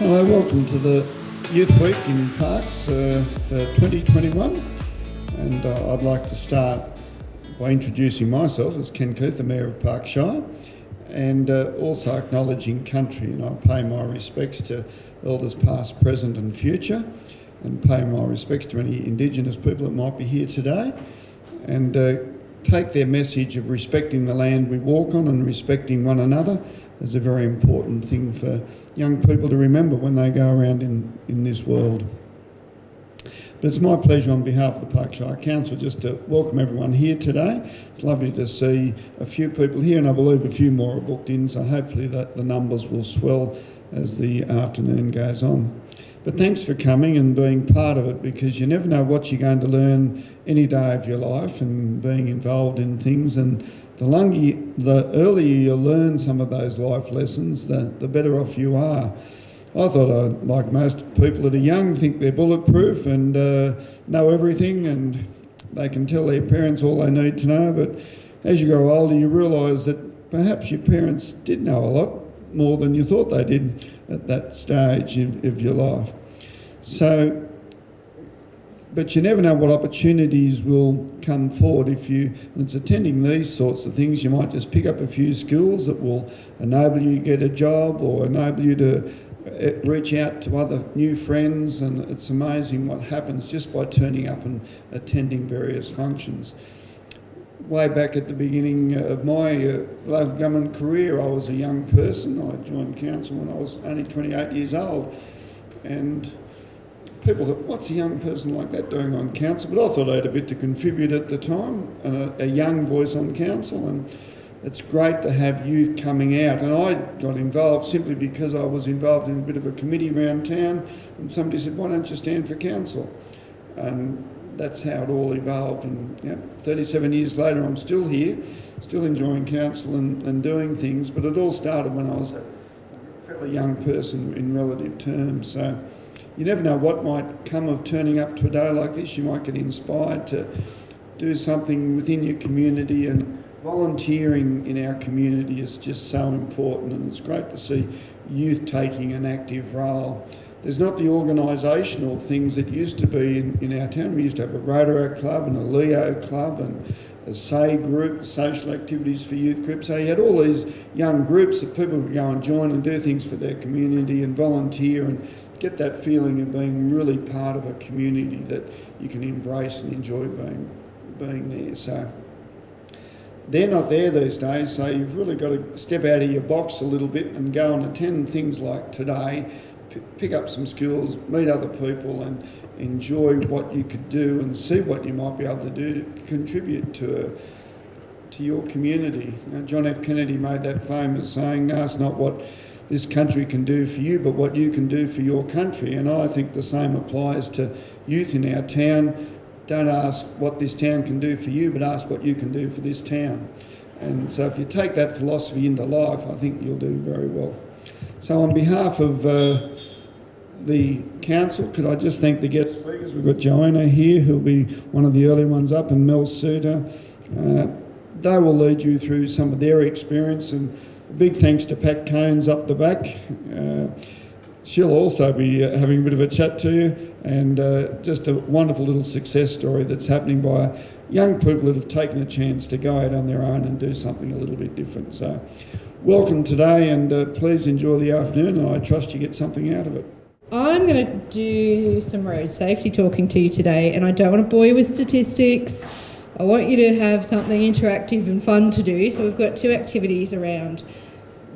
Hello, welcome to the Youth Week in Parkes for 2021, and I'd like to start by introducing myself as Ken Keith, the Mayor of Parkes Shire, and also acknowledging country, and I pay my respects to elders past, present and future, and pay my respects to any Indigenous people that might be here today, and take their message of respecting the land we walk on and respecting one another as a very important thing for young people to remember when they go around in this world. But it's my pleasure on behalf of the Parkes Shire Council just to welcome everyone here today. It's lovely to see a few people here, and I believe a few more are booked in, so hopefully that the numbers will swell as the afternoon goes on. But thanks for coming and being part of it, because you never know what you're going to learn any day of your life, and being involved in things, and the earlier you learn some of those life lessons, the better off you are. I thought, like most people that are young, think they're bulletproof and know everything, and they can tell their parents all they need to know. But as you grow older, you realise that perhaps your parents did know a lot more than you thought they did at that stage of your life. But you never know what opportunities will come forward and it's attending these sorts of things. You might just pick up a few skills that will enable you to get a job or enable you to reach out to other new friends, and it's amazing what happens just by turning up and attending various functions. Way back at the beginning of my local government career, I was a young person. I joined council when I was only 28 years old, and people thought, what's a young person like that doing on council? But I thought I had a bit to contribute at the time, and a young voice on council, and it's great to have youth coming out. And I got involved simply because I was involved in a bit of a committee around town, and somebody said, why don't you stand for council? And that's how it all evolved, and 37 years later I'm still here, still enjoying council and doing things, but it all started when I was a fairly young person in relative terms. So you never know what might come of turning up to a day like this. You might get inspired to do something within your community, and volunteering in our community is just so important, and it's great to see youth taking an active role. There's not the organisational things that used to be in our town. We used to have a Rotary Club and a Leo Club and a SAY group, social activities for youth groups. So you had all these young groups that people could go and join and do things for their community and volunteer and get that feeling of being really part of a community that you can embrace and enjoy being there. So they're not there these days, so you've really got to step out of your box a little bit and go and attend things like today, pick up some skills, meet other people and enjoy what you could do and see what you might be able to do to contribute to your community. John F. Kennedy made that famous saying, ask not what this country can do for you, but what you can do for your country. And I think the same applies to youth in our town. Don't ask what this town can do for you, but ask what you can do for this town. And so if you take that philosophy into life, I think you'll do very well. So on behalf of the council, could I just thank the guest speakers? We've got Joanna here, who'll be one of the early ones up, and Mel Suter. They will lead you through some of their experience, and a big thanks to Pat Cones up the back. She'll also be having a bit of a chat to you, and just a wonderful little success story that's happening by young people that have taken a chance to go out on their own and do something a little bit different. So welcome today, and please enjoy the afternoon, and I trust you get something out of it. I'm going to do some road safety talking to you today, and I don't want to bore you with statistics. I want you to have something interactive and fun to do. So we've got two activities around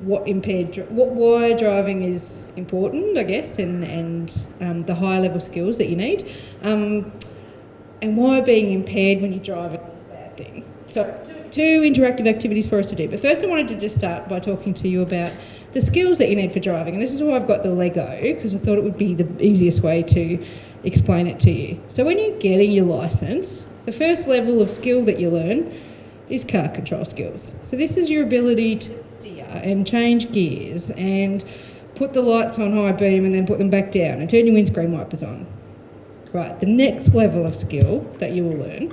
why driving is important, I guess, and the higher level skills that you need, and why being impaired when you're driving is a bad thing. So two interactive activities for us to do. But first I wanted to just start by talking to you about the skills that you need for driving. And this is why I've got the Lego, because I thought it would be the easiest way to explain it to you. So when you're getting your licence, the first level of skill that you learn is car control skills. So this is your ability to steer and change gears and put the lights on high beam and then put them back down and turn your windscreen wipers on. Right, the next level of skill that you will learn,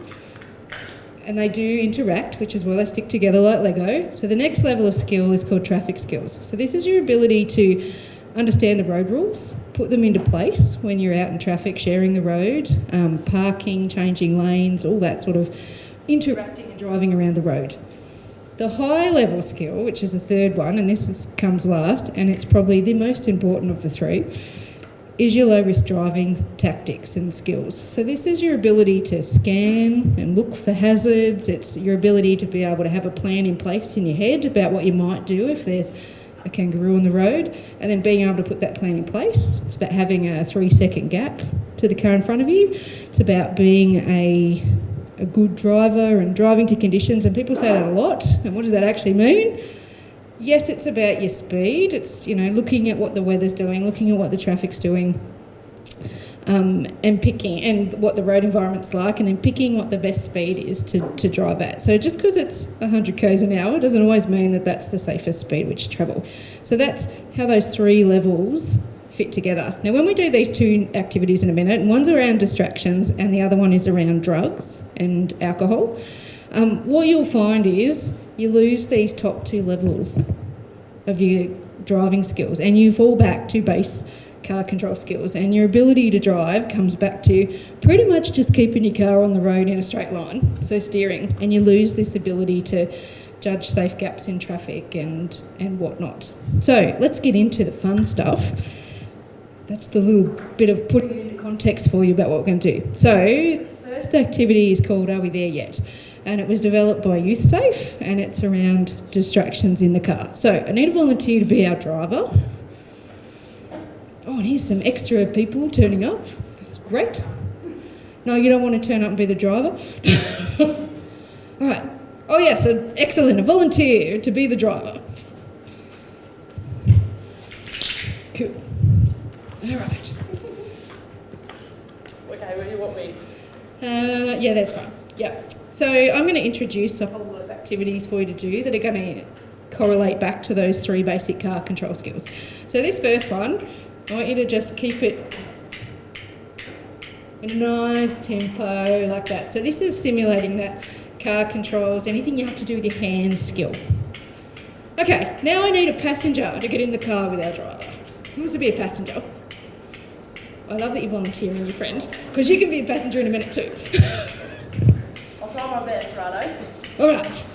and they do interact, which is why they stick together like Lego. So the next level of skill is called traffic skills. So this is your ability to understand the road rules, put them into place when you're out in traffic, sharing the road, parking, changing lanes, all that sort of interacting and driving around the road. The high level skill, which is the third one, and comes last, and it's probably the most important of the three, is your low risk driving tactics and skills. So this is your ability to scan and look for hazards. It's your ability to be able to have a plan in place in your head about what you might do if there's a kangaroo on the road, and then being able to put that plan in place. It's about having a 3-second gap to the car in front of you. It's about being a good driver and driving to conditions, and people say that a lot. And what does that actually mean? Yes, it's about your speed. It's, looking at what the weather's doing, looking at what the traffic's doing, and picking, and what the road environment's like, and then picking what the best speed is to drive at. So just because it's 100 k's an hour doesn't always mean that that's the safest speed which to travel. So that's how those 3 levels fit together. Now, when we do these 2 activities in a minute, one's around distractions and the other one is around drugs and alcohol, what you'll find is you lose these top 2 levels of your driving skills and you fall back to base car control skills, and your ability to drive comes back to pretty much just keeping your car on the road in a straight line, so steering, and you lose this ability to judge safe gaps in traffic and whatnot. So let's get into the fun stuff. That's the little bit of putting it into context for you about what we're going to do. So the first activity is called Are We There Yet? And it was developed by YouthSafe, and it's around distractions in the car. So I need a volunteer to be our driver. Oh, and here's some extra people turning up. That's great. No, you don't want to turn up and be the driver? All right. Oh, yes, excellent. A volunteer to be the driver. Cool. All right. Okay, where do you want me? Yeah, that's fine. Yeah. So I'm going to introduce a whole lot of activities for you to do that are going to correlate back to those 3 basic car control skills. So this first one, I want you to just keep it in a nice tempo like that. So this is simulating that car controls, anything you have to do with your hands skill. Okay, now I need a passenger to get in the car with our driver. Who wants to be a passenger? I love that you're volunteering, your friend, because you can be a passenger in a minute too. I'll try my best, righto. All right.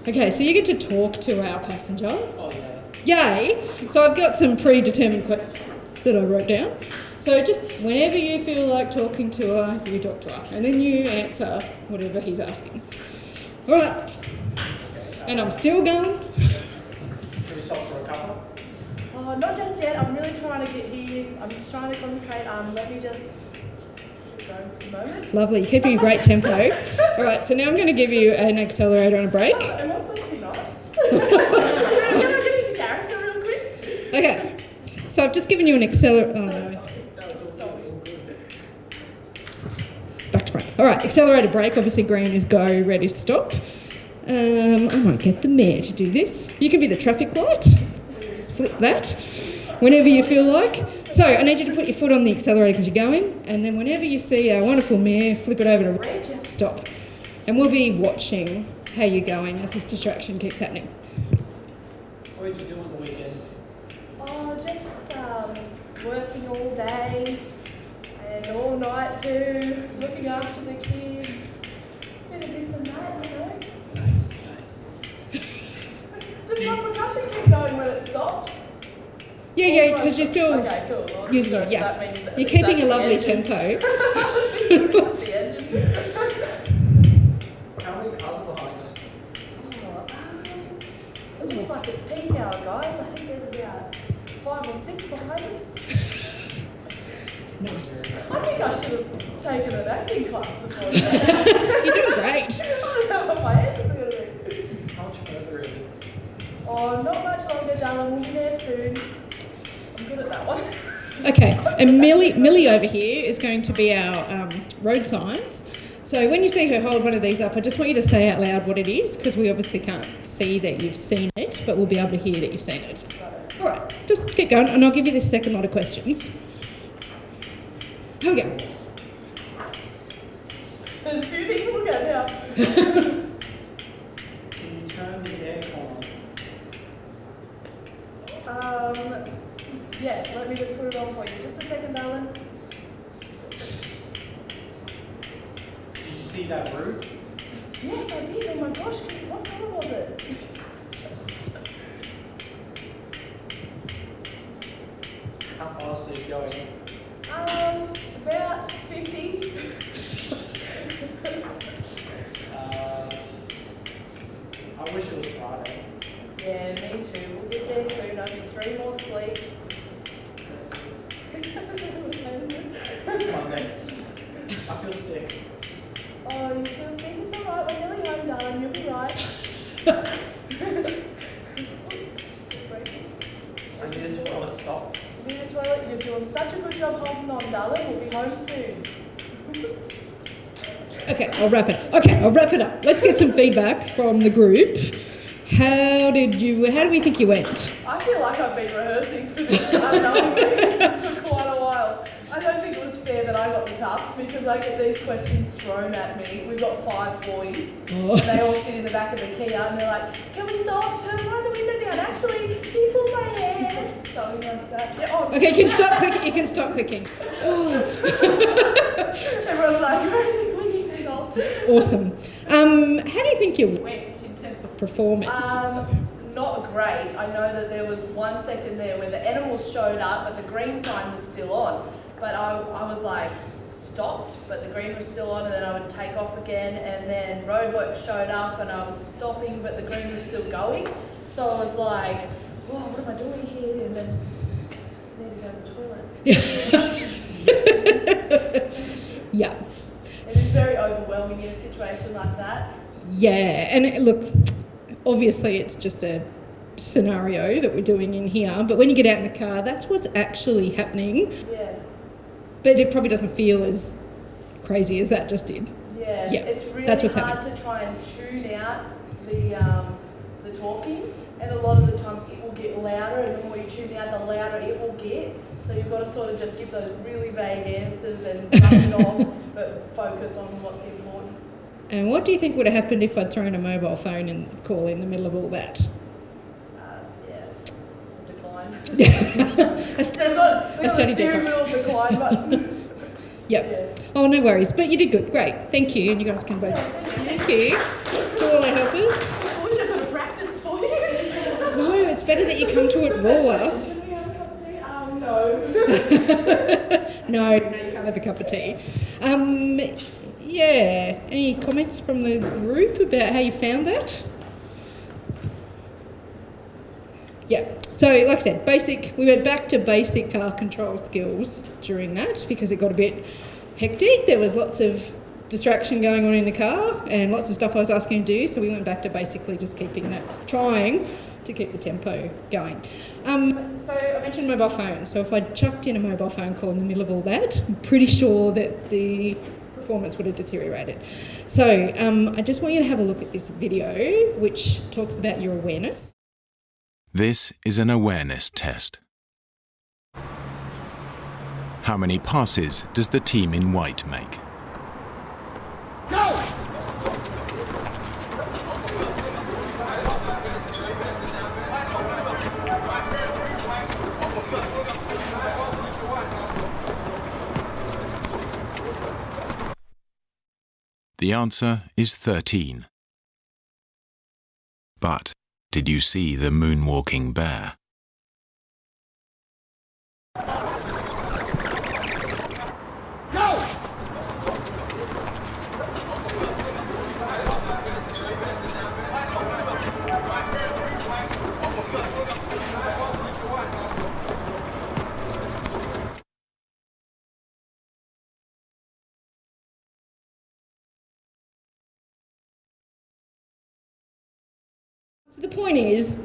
Okay, so you get to talk to our passenger. Oh, yeah. Yay! So I've got some predetermined questions that I wrote down. So just whenever you feel like talking to her, you talk to her. And then you answer whatever he's asking. All right. And I'm still going. Can we stop for a couple? Oh, not just yet. I'm really trying to get here. I'm just trying to concentrate. Let me just keep going for a moment. Lovely. You're keeping a great tempo. All right, so now I'm going to give you an accelerator and a break. Oh, am I supposed to be nice? Can I get into character real quick? Okay. So I've just given you an accelerator. Oh, no. Back to front. All right, accelerator break. Obviously green is go, red is stop. I might get the mayor to do this. You can be the traffic light. Just flip that whenever you feel like. So I need you to put your foot on the accelerator because you're going, and then whenever you see our wonderful mayor, flip it over to red, stop. And we'll be watching how you're going as this distraction keeps happening. What did you do on the weekend? Oh, just working all day and all night too, looking after the kids. Bit of this and that, you know. Nice. Does my percussion keep going when it stops? Yeah, because you're still Okay, cool. Well, using it, that yeah. means that You're keeping a that's the lovely engine. tempo. This is the engine. How many cars are behind us? It looks like it's peak hour, guys. I think there's about 5 or 6 behind us. Nice. I think I should have taken an acting class before that. You're doing great. I don't know what my answers are going to be. How much further is it? Oh, not much longer, darling. We'll be there soon. I'm good at that one. Okay, and Millie over here is going to be our road signs. So when you see her hold one of these up, I just want you to say out loud what it is, because we obviously can't see that you've seen it, but we'll be able to hear that you've seen it. All right, just keep going, and I'll give you this second lot of questions. Here we go. There's a few things to look at now. Can you turn the aircon on? Yes, let me just put it on for you. Just a second, darling. Did you see that route? Yes, I did. Oh my gosh, what colour was it? How fast are you going? About 50. I wish it was Friday. Yeah, me too. We'll get there soon. Only 3 more sleeps. Monday. I feel sick. Oh, you feel sick? It's alright. We're nearly home, darling. You'll be right. I need a toilet stop. You need a toilet. You're doing such a good job holding on, darling. We'll be home soon. Okay, I'll wrap it up. Let's get some feedback from the group. How do we think you went? I feel like I've been rehearsing for this unknowingly for quite a while. I don't think it was fair that I got the task because I get these questions thrown at me. We've got 5 boys. Oh. And they all sit in the back of the Kia and they're like, can we stop? Turn the window down. Actually, can you pull my hair? Something like that. Yeah, oh. Okay, you can stop clicking. You can stop clicking. Everyone's like, I don't think we need to help. Awesome. How do you think you went in terms of performance? Not great. I know that there was 1 second there where the animals showed up, but the green sign was still on. But I was like, stopped, but the green was still on, and then I would take off again, and then roadwork showed up, and I was stopping, but the green was still going. So I was like, whoa, what am I doing here? And then I need to go to the toilet. Yeah. It's very overwhelming in a situation like that. Yeah, and look, obviously it's just a scenario that we're doing in here, but when you get out in the car, that's what's actually happening. Yeah. But it probably doesn't feel as crazy as that just did. Yeah, Yeah, it's really that's what's hard to try and tune out the talking, and a lot of the time it will get louder, and the more you tune out, the louder it will get. So you've got to sort of just give those really vague answers and cut it off, but focus on what's important. And what do you think would have happened if I'd thrown a mobile phone and call in the middle of all that? Yeah, decline. A They've got a steady steering decline. wheel decline button. Yep. Yeah. Oh, no worries. But you did good. Great. Thank you. And you guys can both. Thank you to all our helpers. I wish I could have practiced for you. No, it's better that you come to it raw. Can we have a cup of tea? No. No, you can't have a cup of tea. Yeah. Any comments from the group about how you found that? Yeah. So, like I said, we went back to basic car control skills during that because it got a bit hectic. There was lots of distraction going on in the car and lots of stuff I was asking him to do. So we went back to basically just trying to keep the tempo going. So I mentioned mobile phones. So if I chucked in a mobile phone call in the middle of all that, I'm pretty sure that the performance would have deteriorated. So I just want you to have a look at this video, which talks about your awareness. This is an awareness test. How many passes does the team in white make? Go! The answer is 13. But did you see the moonwalking bear? Go! So the point is,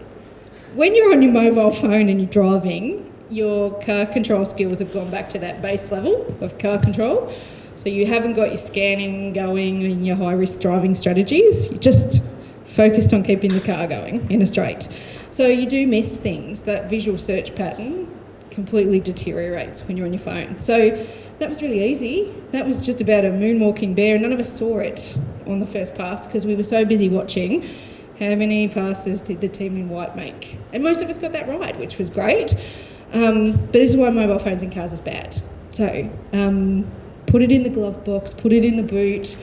when you're on your mobile phone and you're driving, your car control skills have gone back to that base level of car control. So you haven't got your scanning going and your high-risk driving strategies. You're just focused on keeping the car going in a straight. So you do miss things. That visual search pattern completely deteriorates when you're on your phone. So that was really easy. That was just about a moonwalking bear, and none of us saw it on the first pass because we were so busy watching How many passes did the team in white make? And most of us got that right, which was great. But this is why mobile phones in cars is bad. So put it in the glove box, put it in the boot,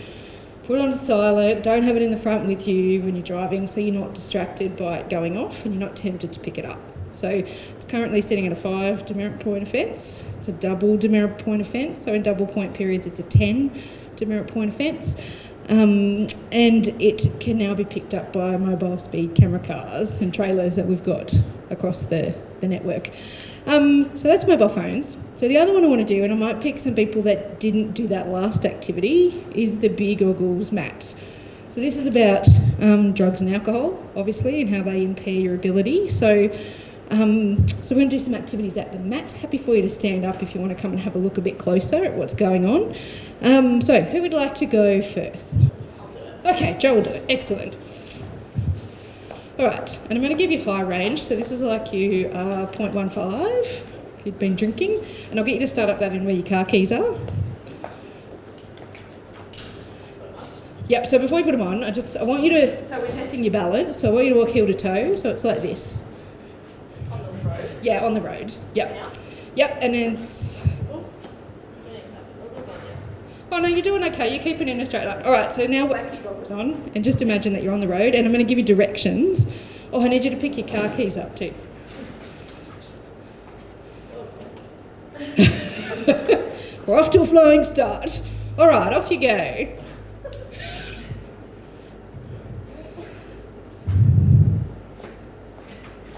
put it on silent, don't have it in the front with you when you're driving so you're not distracted by it going off and you're not tempted to pick it up. So it's currently sitting at a 5 demerit point offence. It's a double demerit point offence. So in double point periods, it's a 10 demerit point offence. And it can now be picked up by mobile speed camera cars and trailers that we've got across the network. So that's mobile phones. So the other one I want to do, and I might pick some people that didn't do that last activity, is the beer goggles mat. So this is about drugs and alcohol, obviously, and how they impair your ability. So we're going to do some activities at the mat. Happy for you to stand up if you want to come and have a look a bit closer at what's going on. So who would like to go first? I'll do it. Okay, Joe will do it. Excellent. All right, and I'm going to give you high range. So this is like you 0.15 if you've been drinking. And I'll get you to start up that in where your car keys are. Yep, so before you put them on, I want you to, so we're testing your balance. So I want you to walk heel to toe. So it's like this. On the road. Yeah, on the road. Yep. Now. Yep, and then it's... Oh no, you're doing okay. You're keeping in a straight line. All right, so now whack your goggles on and just imagine that you're on the road and I'm going to give you directions. Oh, I need you to pick your car keys up too. We're off to a flying start. All right, off you go.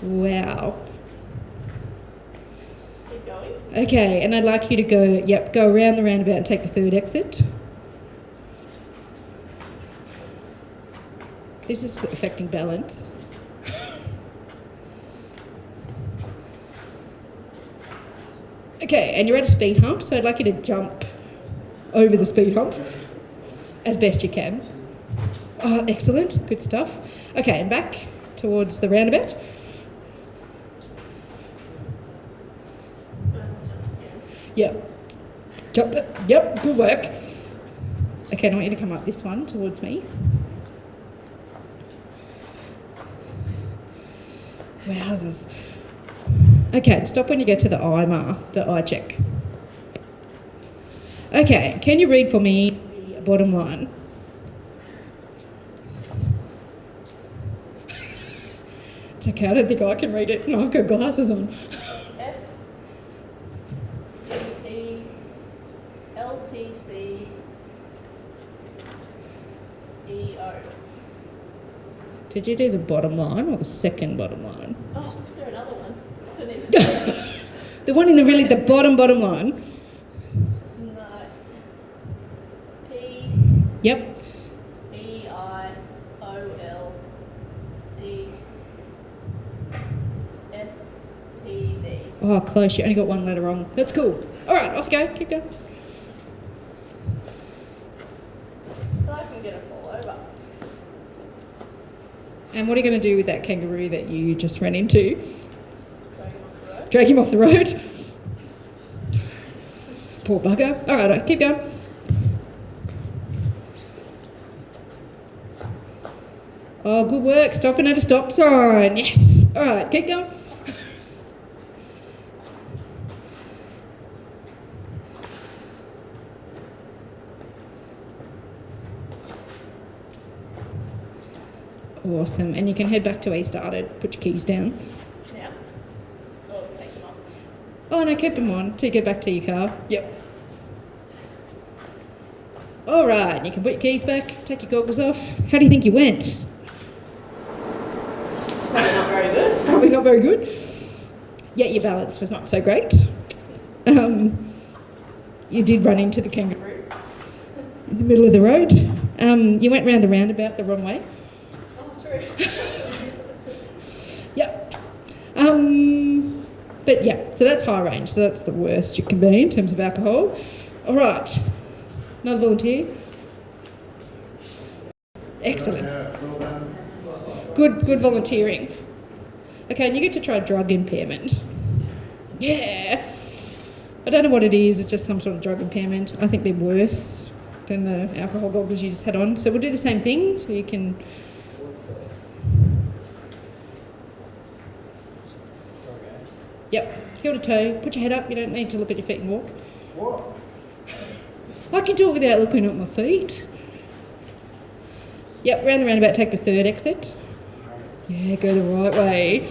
Wow. Keep going. Okay, and I'd like you to go around the roundabout and take the third exit. This is affecting balance. Okay, and you're at a speed hump, so I'd like you to jump over the speed hump as best you can. Oh, excellent, good stuff. Okay, and back towards the roundabout. Yep. Jump. Yep, good work. Okay, I want you to come up this one towards me. Wowzers. Okay, stop when you get to the eye check. Okay, can you read for me the bottom line? It's okay, I don't think I can read it. No, I've got glasses on. F P L T C E O. Did you do the bottom line or the second bottom line? Oh, is there another one? I didn't even The one in the bottom line. No. P Yep. E I O L C F T D. Oh, close. You only got one letter wrong. That's cool. All right, off you go. Keep going. So I can get a fall over. And what are you going to do with that kangaroo that you just ran into? Drag him off the road. Drag him off the road? Poor bugger. All right, keep going. Oh, good work. Stopping at a stop sign. Yes. All right, keep going. Awesome. And you can head back to where you started. Put your keys down. Now. Oh, take them off. Oh, no, keep them on till you get back to your car. Yep. All right, you can put your keys back, take your goggles off. How do you think you went? Probably not very good. Probably not very good. Yeah, your balance was not so great. You did run into the kangaroo in the middle of the road. You went round the roundabout the wrong way. Oh, true. Yep. But yeah, so that's high range. So that's the worst you can be in terms of alcohol. All right. Another volunteer. Excellent. Good volunteering. Okay, and you get to try drug impairment. Yeah. I don't know what it is. It's just some sort of drug impairment. I think they're worse than the alcohol goggles you just had on. So we'll do the same thing. So you can Yep, heel to toe, put your head up, you don't need to look at your feet and walk. What? I can do it without looking at my feet. Yep, round the roundabout, take the third exit. Yeah, go the right way.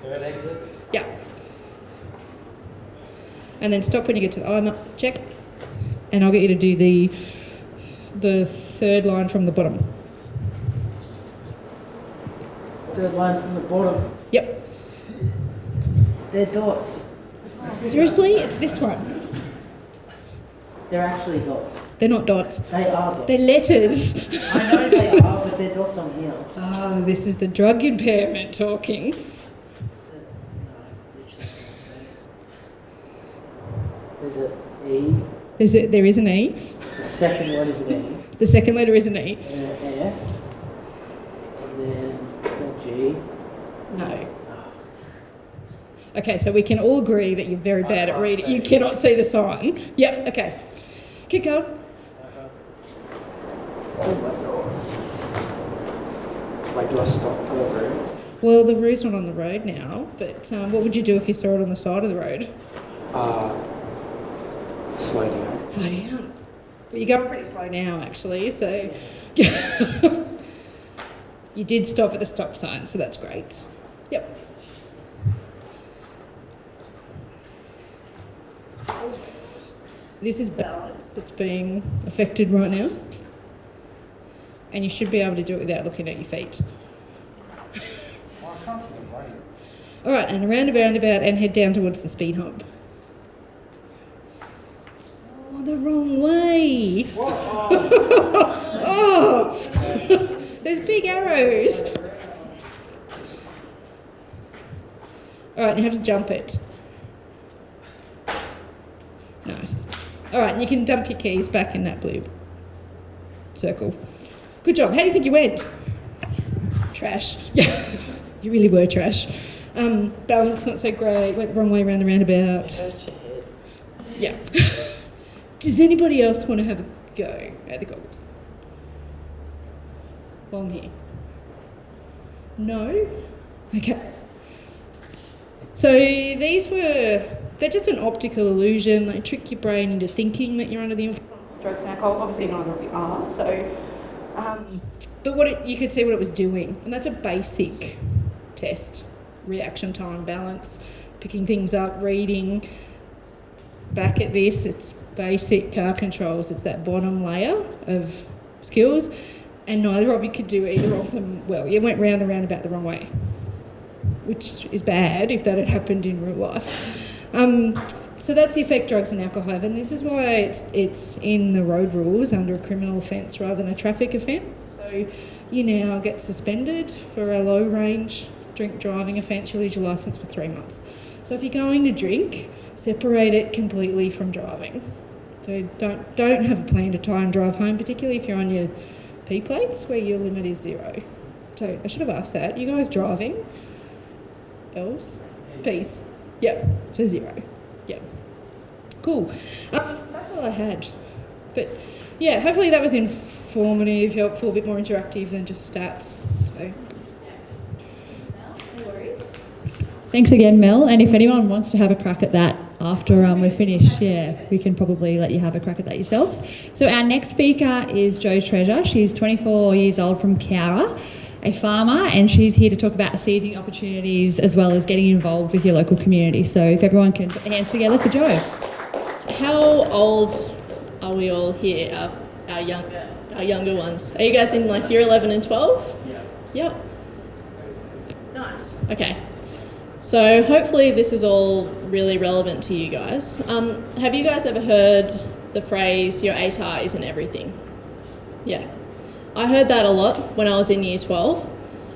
Third exit? Yeah. And then stop when you get to the eye check. And I'll get you to do the third line from the bottom. Third line from the bottom. Yep. They're dots. Seriously? It's this one. They're actually dots. They're not dots. They are dots. They're letters. I know they are, but they're dots on here. Oh, this is the drug impairment talking. There's an E. There is an E. The second one is an E. The second letter is an E. And an F. And then is that G? No. Okay, so we can all agree that you're very bad at reading. You cannot see the sign. Yep, okay. Keep going. Oh my god. Like, do I stop for the road? Well, the roof's not on the road now, but what would you do if you saw it on the side of the road? Slow down. Slow down. Well, you're going pretty slow now, actually, so... You did stop at the stop sign, so that's great. Yep. This is balance that's being affected right now. And you should be able to do it without looking at your feet. Well, I can't see the right. All right, and around a roundabout and head down towards the speed hump. Oh, the wrong way. Oh, there's big arrows. All right, you have to jump it. Nice. All right, you can dump your keys back in that blue circle. Good job. How do you think you went? Trash. Yeah, you really were trash. Balance not so great. Went the wrong way around the roundabout. Hurts your head. Yeah. Does anybody else want to have a go at the goggles? While I'm here. No? Okay. So they're just an optical illusion. They trick your brain into thinking that you're under the influence of drugs and alcohol. Obviously neither of you are. So, but you could see what it was doing. And that's a basic test. Reaction time, balance, picking things up, reading. Back at this, it's basic car controls. It's that bottom layer of skills. And neither of you could do either of them well. You went round the roundabout the wrong way, which is bad if that had happened in real life. So that's the effect drugs and alcohol have, and this is why it's in the road rules under a criminal offence rather than a traffic offence. So you now get suspended for a low range drink driving offence. You'll lose your licence for 3 months. So if you're going to drink, separate it completely from driving. So don't have a plan to try and drive home, particularly if you're on your P plates where your limit is 0. So I should have asked that. You guys driving? L's? P's? Yep. So 0. Yep. Cool. That's all I had. But yeah, hopefully that was informative, helpful, a bit more interactive than just stats. So. No worries. Thanks again, Mel. And if anyone wants to have a crack at that after we're finished, we can probably let you have a crack at that yourselves. So our next speaker is Jo Treasure. She's 24 years old from Cowra, a farmer, and she's here to talk about seizing opportunities as well as getting involved with your local community. So if everyone can put their hands together for Jo. How old are we all here, our younger ones? Are you guys in like year 11 and 12? Yeah. Yep. Nice. Okay. So hopefully this is all really relevant to you guys. Have you guys ever heard the phrase, your ATAR isn't everything? Yeah. I heard that a lot when I was in year 12.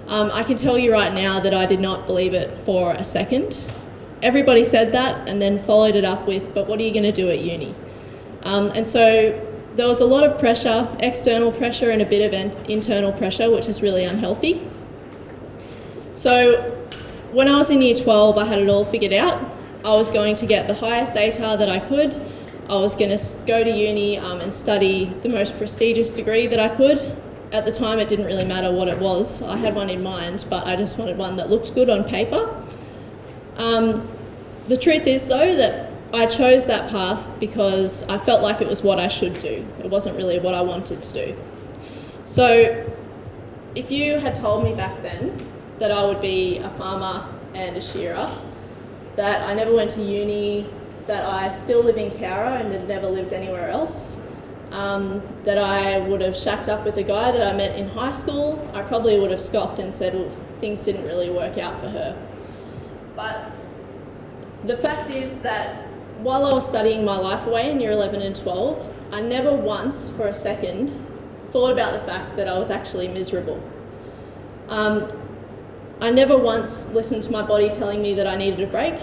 I can tell you right now that I did not believe it for a second. Everybody said that and then followed it up with, but what are you going to do at uni? And so there was a lot of pressure, external pressure and a bit of internal pressure, which is really unhealthy. So when I was in year 12, I had it all figured out. I was going to get the highest ATAR that I could. I was going to go to uni and study the most prestigious degree that I could. at the time it didn't really matter what it was. I had one in mind, but I just wanted one that looked good on paper. The truth is though that I chose that path because I felt like it was what I should do. It wasn't really what I wanted to do. So if you had told me back then that I would be a farmer and a shearer, that I never went to uni, that I still live in Cowra and had never lived anywhere else, that I would have shacked up with a guy that I met in high school, I probably would have scoffed and said, well, things didn't really work out for her. But the fact is that while I was studying my life away in year 11 and 12, I never once for a second thought about the fact that I was actually miserable. I never once listened to my body telling me that I needed a break.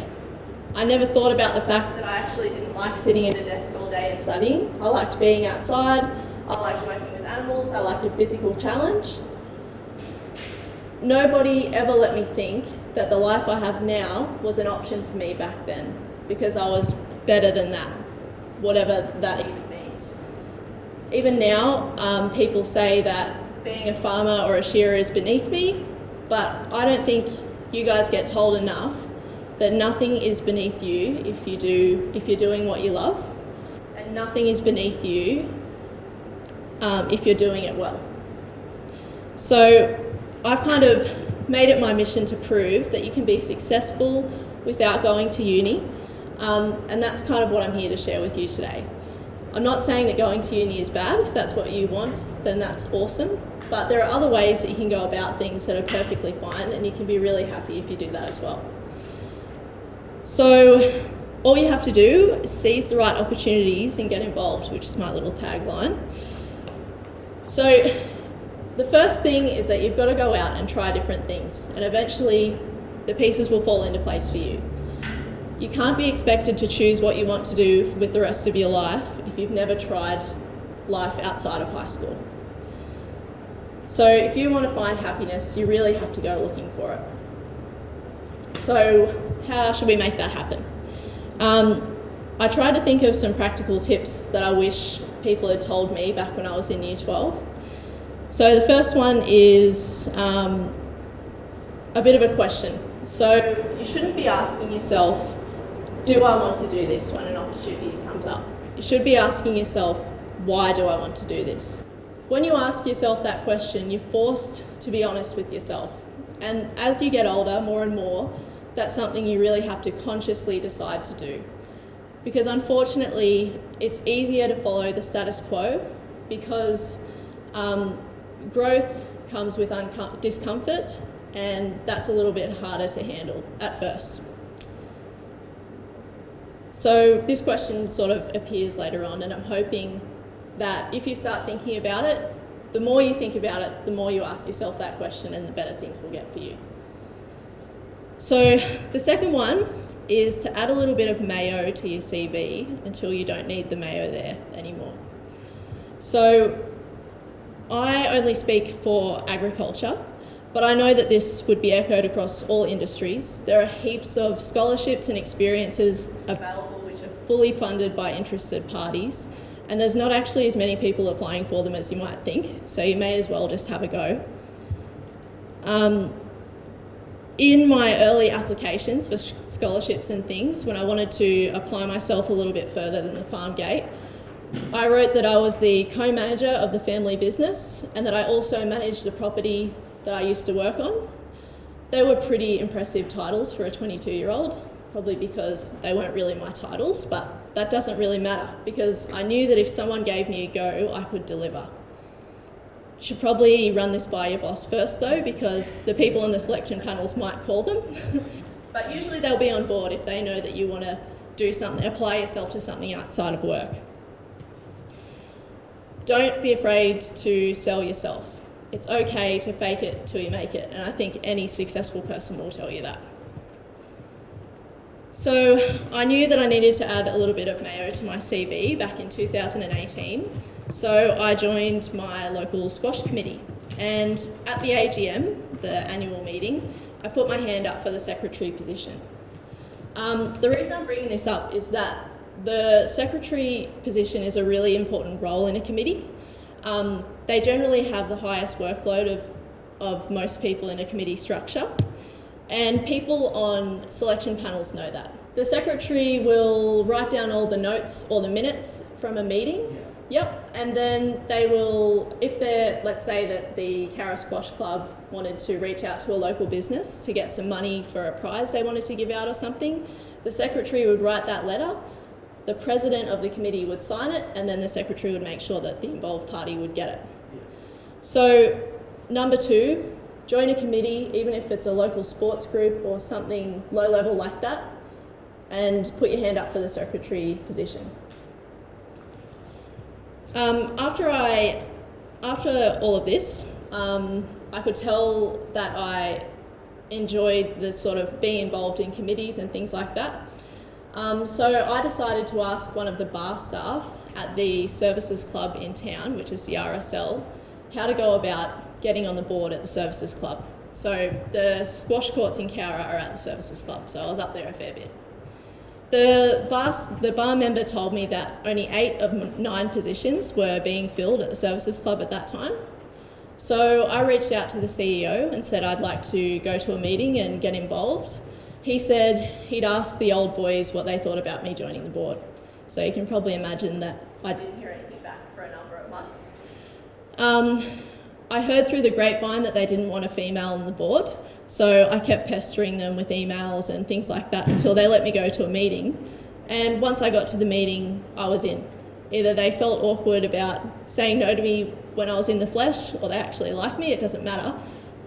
I never thought about the fact that I actually didn't like sitting at a desk all day and studying. I liked being outside, I liked working with animals, I liked a physical challenge. Nobody ever let me think that the life I have now was an option for me back then, because I was better than that, whatever that even means. Even now, people say that being a farmer or a shearer is beneath me, but I don't think you guys get told enough that nothing is beneath you if you're doing what you love, and nothing is beneath you if you're doing it well. So I've kind of made it my mission to prove that you can be successful without going to uni, and that's kind of what I'm here to share with you today. I'm not saying that going to uni is bad. If that's what you want, then that's awesome. But there are other ways that you can go about things that are perfectly fine, and you can be really happy if you do that as well. So all you have to do is seize the right opportunities and get involved, which is my little tagline. So the first thing is that you've got to go out and try different things, and eventually the pieces will fall into place for you. You can't be expected to choose what you want to do with the rest of your life if you've never tried life outside of high school. So if you want to find happiness, you really have to go looking for it. So how should we make that happen? I tried to think of some practical tips that I wish people had told me back when I was in year 12. So the first one is a bit of a question. So you shouldn't be asking yourself, do I want to do this when an opportunity comes up? You should be asking yourself, why do I want to do this? When you ask yourself that question, you're forced to be honest with yourself. And as you get older, more and more, that's something you really have to consciously decide to do. Because unfortunately, it's easier to follow the status quo because growth comes with discomfort, and that's a little bit harder to handle at first. So this question sort of appears later on, and I'm hoping that if you start thinking about it, the more you think about it, the more you ask yourself that question, and the better things will get for you. So the second one is to add a little bit of Mayo to your CV until you don't need the Mayo there anymore. So I only speak for agriculture, but I know that this would be echoed across all industries. There are heaps of scholarships and experiences available which are fully funded by interested parties, and there's not actually as many people applying for them as you might think, so you may as well just have a go. In my early applications for scholarships and things, when I wanted to apply myself a little bit further than the farm gate, I wrote that I was the co-manager of the family business and that I also managed the property that I used to work on. They were pretty impressive titles for a 22-year-old, probably because they weren't really my titles, but that doesn't really matter because I knew that if someone gave me a go, I could deliver. You should probably run this by your boss first though, because the people in the selection panels might call them. But usually they'll be on board if they know that you want to do something, apply yourself to something outside of work. Don't be afraid to sell yourself. It's okay to fake it till you make it, and I think any successful person will tell you that. So I knew that I needed to add a little bit of Mayo to my CV back in 2018. So I joined my local squash committee, and at the AGM, the annual meeting, I put my hand up for the secretary position. The reason I'm bringing this up is that the secretary position is a really important role in a committee, They generally have the highest workload of most people in a committee structure, and people on selection panels know that. The secretary will write down all the notes or the minutes from a meeting. Yep, and then they will, if they're, let's say that the Carra Squash Club wanted to reach out to a local business to get some money for a prize they wanted to give out or something, the secretary would write that letter, the president of the committee would sign it, and then the secretary would make sure that the involved party would get it. So, number 2, join a committee, even if it's a local sports group or something low level like that, and put your hand up for the secretary position. After all of this, I could tell that I enjoyed the sort of being involved in committees and things like that. So I decided to ask one of the bar staff at the services club in town, which is the RSL, how to go about getting on the board at the services club. So the squash courts in Carra are at the services club, so I was up there a fair bit. The bar member told me that only 8 of 9 positions were being filled at the services club at that time. So I reached out to the CEO and said I'd like to go to a meeting and get involved. He said he'd asked the old boys what they thought about me joining the board. So you can probably imagine that I didn't hear anything back for a number of months. I heard through the grapevine that they didn't want a female on the board, so I kept pestering them with emails and things like that until they let me go to a meeting. And once I got to the meeting, I was in. Either they felt awkward about saying no to me when I was in the flesh, or they actually like me, it doesn't matter.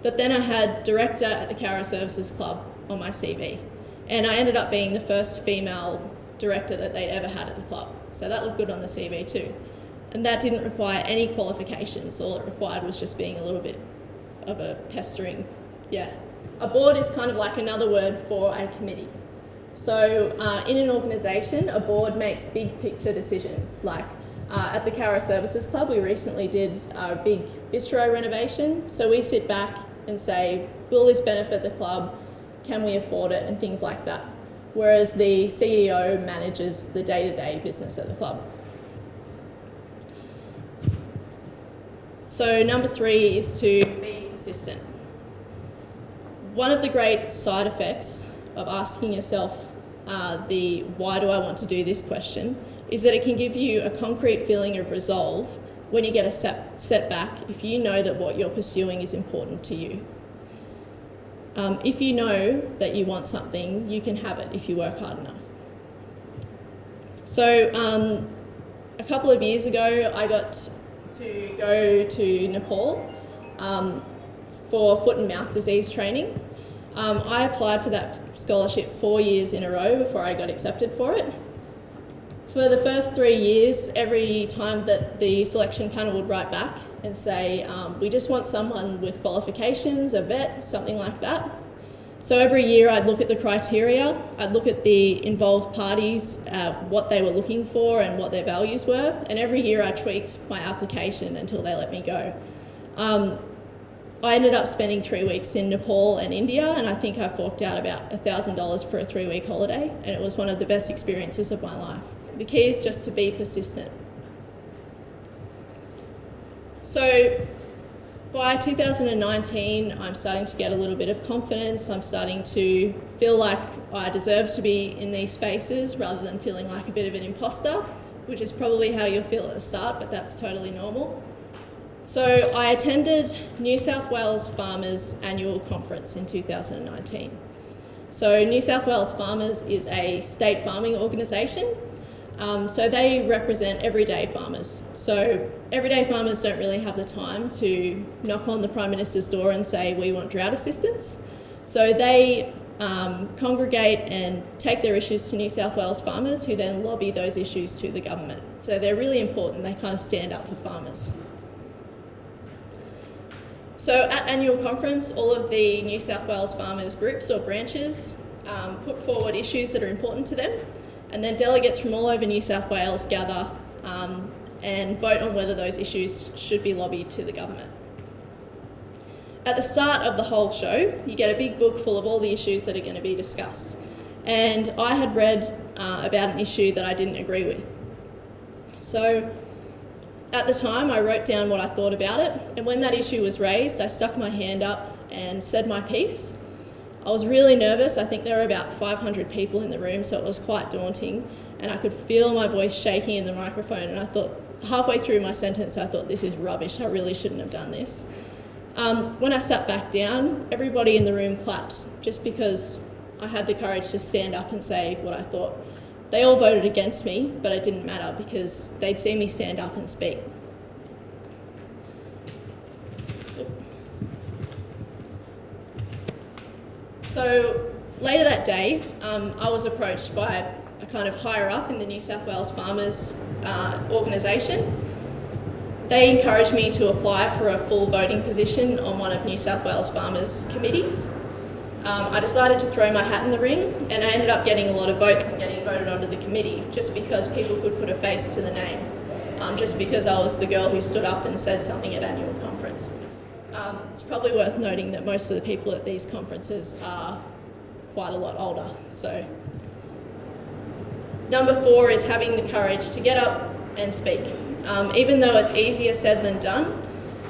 But then I had director at the Carra Services Club on my CV. And I ended up being the first female director that they'd ever had at the club. So that looked good on the CV too. And that didn't require any qualifications. All it required was just being a little bit of a pestering, A board is kind of like another word for a committee. So in an organisation, a board makes big picture decisions. Like at the Carra Services Club, we recently did a big bistro renovation. So we sit back and say, will this benefit the club? Can we afford it? And things like that. Whereas the CEO manages the day-to-day business at the club. So number 3 is to be persistent. One of the great side effects of asking yourself the why do I want to do this question is that it can give you a concrete feeling of resolve when you get a setback if you know that what you're pursuing is important to you. If you know that you want something, you can have it if you work hard enough. So a couple of years ago, I got to go to Nepal for foot and mouth disease training. I applied for that scholarship 4 years in a row before I got accepted for it. For the first 3 years, every time that the selection panel would write back and say, we just want someone with qualifications, a vet, something like that. So every year I'd look at the criteria, I'd look at the involved parties, what they were looking for and what their values were, and every year I tweaked my application until they let me go. I ended up spending 3 weeks in Nepal and India, and I think I forked out about $1,000 for a 3-week holiday, and it was one of the best experiences of my life. The key is just to be persistent. So by 2019, I'm starting to get a little bit of confidence. I'm starting to feel like I deserve to be in these spaces rather than feeling like a bit of an imposter, which is probably how you'll feel at the start, but that's totally normal. So I attended New South Wales Farmers Annual Conference in 2019. So New South Wales Farmers is a state farming organisation. So they represent everyday farmers. So everyday farmers don't really have the time to knock on the Prime Minister's door and say, we want drought assistance. So they congregate and take their issues to New South Wales farmers, who then lobby those issues to the government. So they're really important. They kind of stand up for farmers. So at annual conference, all of the New South Wales farmers groups or branches put forward issues that are important to them, and then delegates from all over New South Wales gather and vote on whether those issues should be lobbied to the government. At the start of the whole show, you get a big book full of all the issues that are going to be discussed. And I had read about an issue that I didn't agree with. So At the time, I wrote down what I thought about it, and when that issue was raised, I stuck my hand up and said my piece. I was really nervous. I think there were about 500 people in the room, so it was quite daunting, and I could feel my voice shaking in the microphone, and I thought, halfway through my sentence, I thought, this is rubbish, I really shouldn't have done this. When I sat back down, everybody in the room clapped, just because I had the courage to stand up and say what I thought. They all voted against me, but it didn't matter because they'd see me stand up and speak. So later that day, I was approached by a kind of higher up in the New South Wales Farmers organisation. They encouraged me to apply for a full voting position on one of New South Wales Farmers committees. I decided to throw my hat in the ring, and I ended up getting a lot of votes and getting voted onto the committee just because people could put a face to the name, just because I was the girl who stood up and said something at annual conference. It's probably worth noting that most of the people at these conferences are quite a lot older. So, number 4 is having the courage to get up and speak. Even though it's easier said than done,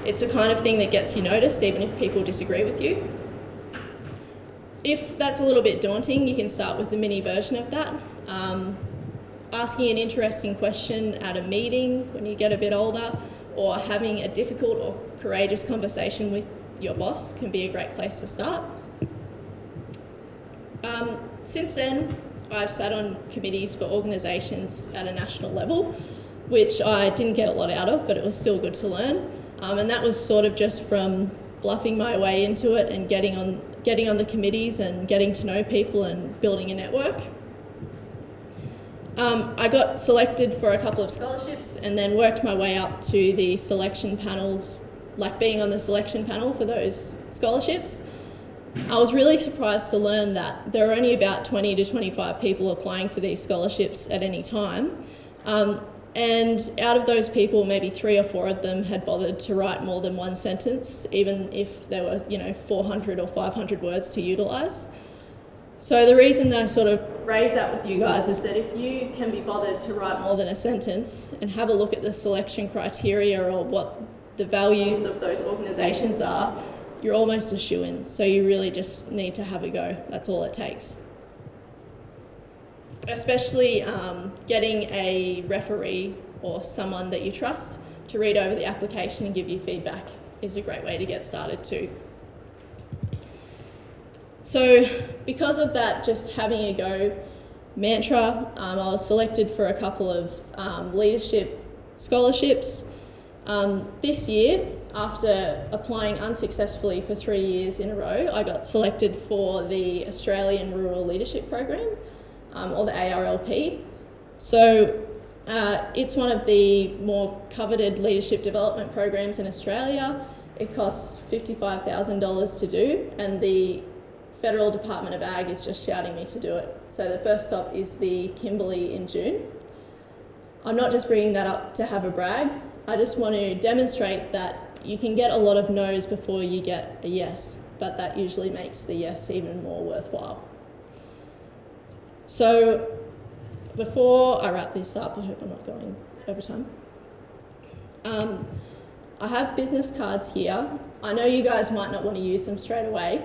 it's the kind of thing that gets you noticed even if people disagree with you. If that's a little bit daunting, you can start with a mini version of that. Asking an interesting question at a meeting when you get a bit older, or having a difficult or courageous conversation with your boss can be a great place to start. Since then, I've sat on committees for organisations at a national level, which I didn't get a lot out of, but it was still good to learn. And that was sort of just from bluffing my way into it and getting on the committees and getting to know people and building a network. I got selected for a couple of scholarships and then worked my way up to the selection panel, like being on the selection panel for those scholarships. I was really surprised to learn that there are only about 20 to 25 people applying for these scholarships at any time. And out of those people, maybe 3 or 4 of them had bothered to write more than one sentence, even if there were, 400 or 500 words to utilise. So the reason that I sort of raise that with you guys is that if you can be bothered to write more than a sentence and have a look at the selection criteria or what the values of those organisations are, you're almost a shoo-in. So you really just need to have a go. That's all it takes. Especially getting a referee or someone that you trust to read over the application and give you feedback is a great way to get started too. So because of that just having a go mantra, I was selected for a couple of leadership scholarships. This year, after applying unsuccessfully for 3 years in a row, I got selected for the Australian Rural Leadership Program, or the ARLP. So it's one of the more coveted leadership development programs in Australia. It costs $55,000 to do, and the Federal Department of Ag is just shouting me to do it. So the first stop is the Kimberley in June. I'm not just bringing that up to have a brag. I just want to demonstrate that you can get a lot of no's before you get a yes, but that usually makes the yes even more worthwhile. So before I wrap this up, I hope I'm not going over time. I have business cards here. I know you guys might not want to use them straight away,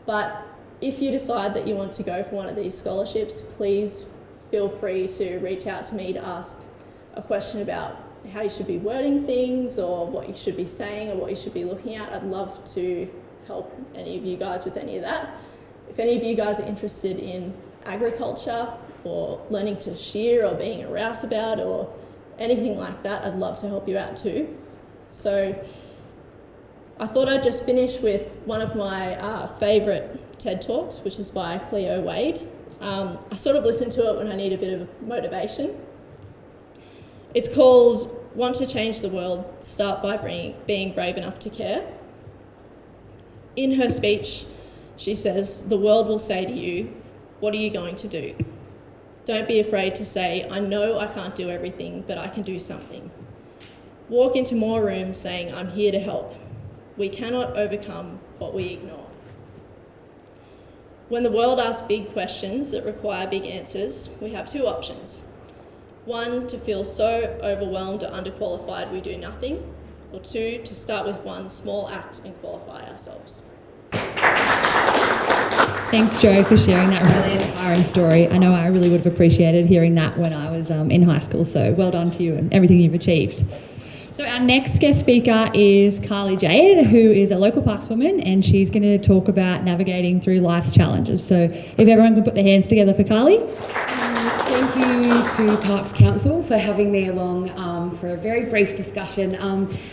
but if you decide that you want to go for one of these scholarships, please feel free to reach out to me to ask a question about how you should be wording things or what you should be saying or what you should be looking at. I'd love to help any of you guys with any of that. If any of you guys are interested in agriculture or learning to shear or being a rouseabout or anything like that, I'd love to help you out too. So I thought I'd just finish with one of my favourite TED Talks, which is by Cleo Wade. I sort of listen to it when I need a bit of motivation. It's called Want to Change the World, Start by Being Brave Enough to Care. In her speech, she says, the world will say to you, what are you going to do? Don't be afraid to say, I know I can't do everything, but I can do something. Walk into more rooms saying, I'm here to help. We cannot overcome what we ignore. When the world asks big questions that require big answers, we have 2 options. 1, to feel so overwhelmed or underqualified we do nothing, or 2, to start with one small act and qualify ourselves. Thanks, Jo, for sharing that really inspiring story. I know I really would have appreciated hearing that when I was in high school, so well done to you and everything you've achieved. So our next guest speaker is Jade, who is a local Parkes woman, and she's going to talk about navigating through life's challenges. So if everyone can put their hands together for Carly. Thank you to Parkes Council for having me along for a very brief discussion.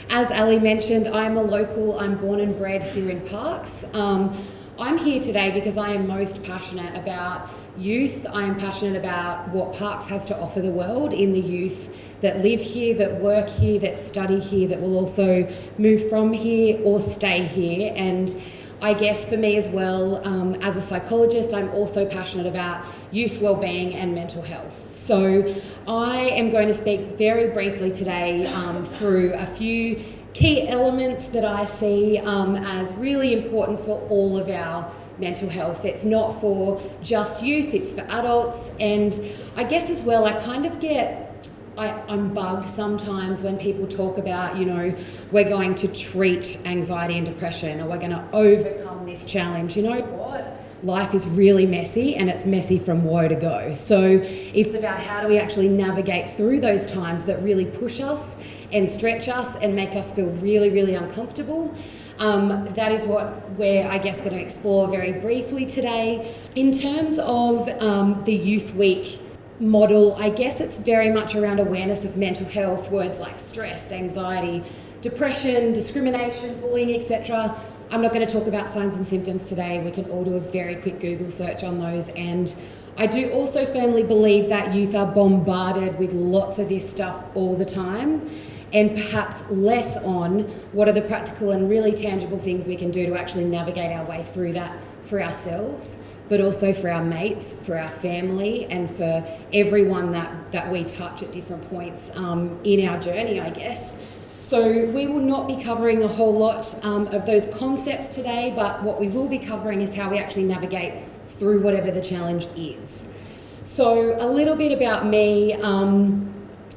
As Ali mentioned, I'm a local, I'm born and bred here in Parkes. I'm here today because I am most passionate about youth. I am passionate about what Parkes has to offer the world in the youth that live here, that work here, that study here, that will also move from here or stay here. And I guess for me as well, as a psychologist, I'm also passionate about youth wellbeing and mental health. So I am going to speak very briefly today through a few key elements that I see as really important for all of our mental health. It's not for just youth, it's for adults. And I guess as well, I kind of I'm bugged sometimes when people talk about, you know, we're going to treat anxiety and depression, or we're going to overcome this challenge. You know what? Life is really messy, and it's messy from woe to go. So it's about how do we actually navigate through those times that really push us and stretch us and make us feel really, really uncomfortable. That is what we're, I guess, going to explore very briefly today. In terms of the Youth Week model, I guess it's very much around awareness of mental health, words like stress, anxiety, depression, discrimination, bullying, etc. I'm not going to talk about signs and symptoms today. We can all do a very quick Google search on those. And I do also firmly believe that youth are bombarded with lots of this stuff all the time, and perhaps less on what are the practical and really tangible things we can do to actually navigate our way through that for ourselves, but also for our mates, for our family, and for everyone that we touch at different points in our journey, I guess. So we will not be covering a whole lot of those concepts today, but what we will be covering is how we actually navigate through whatever the challenge is. So a little bit about me.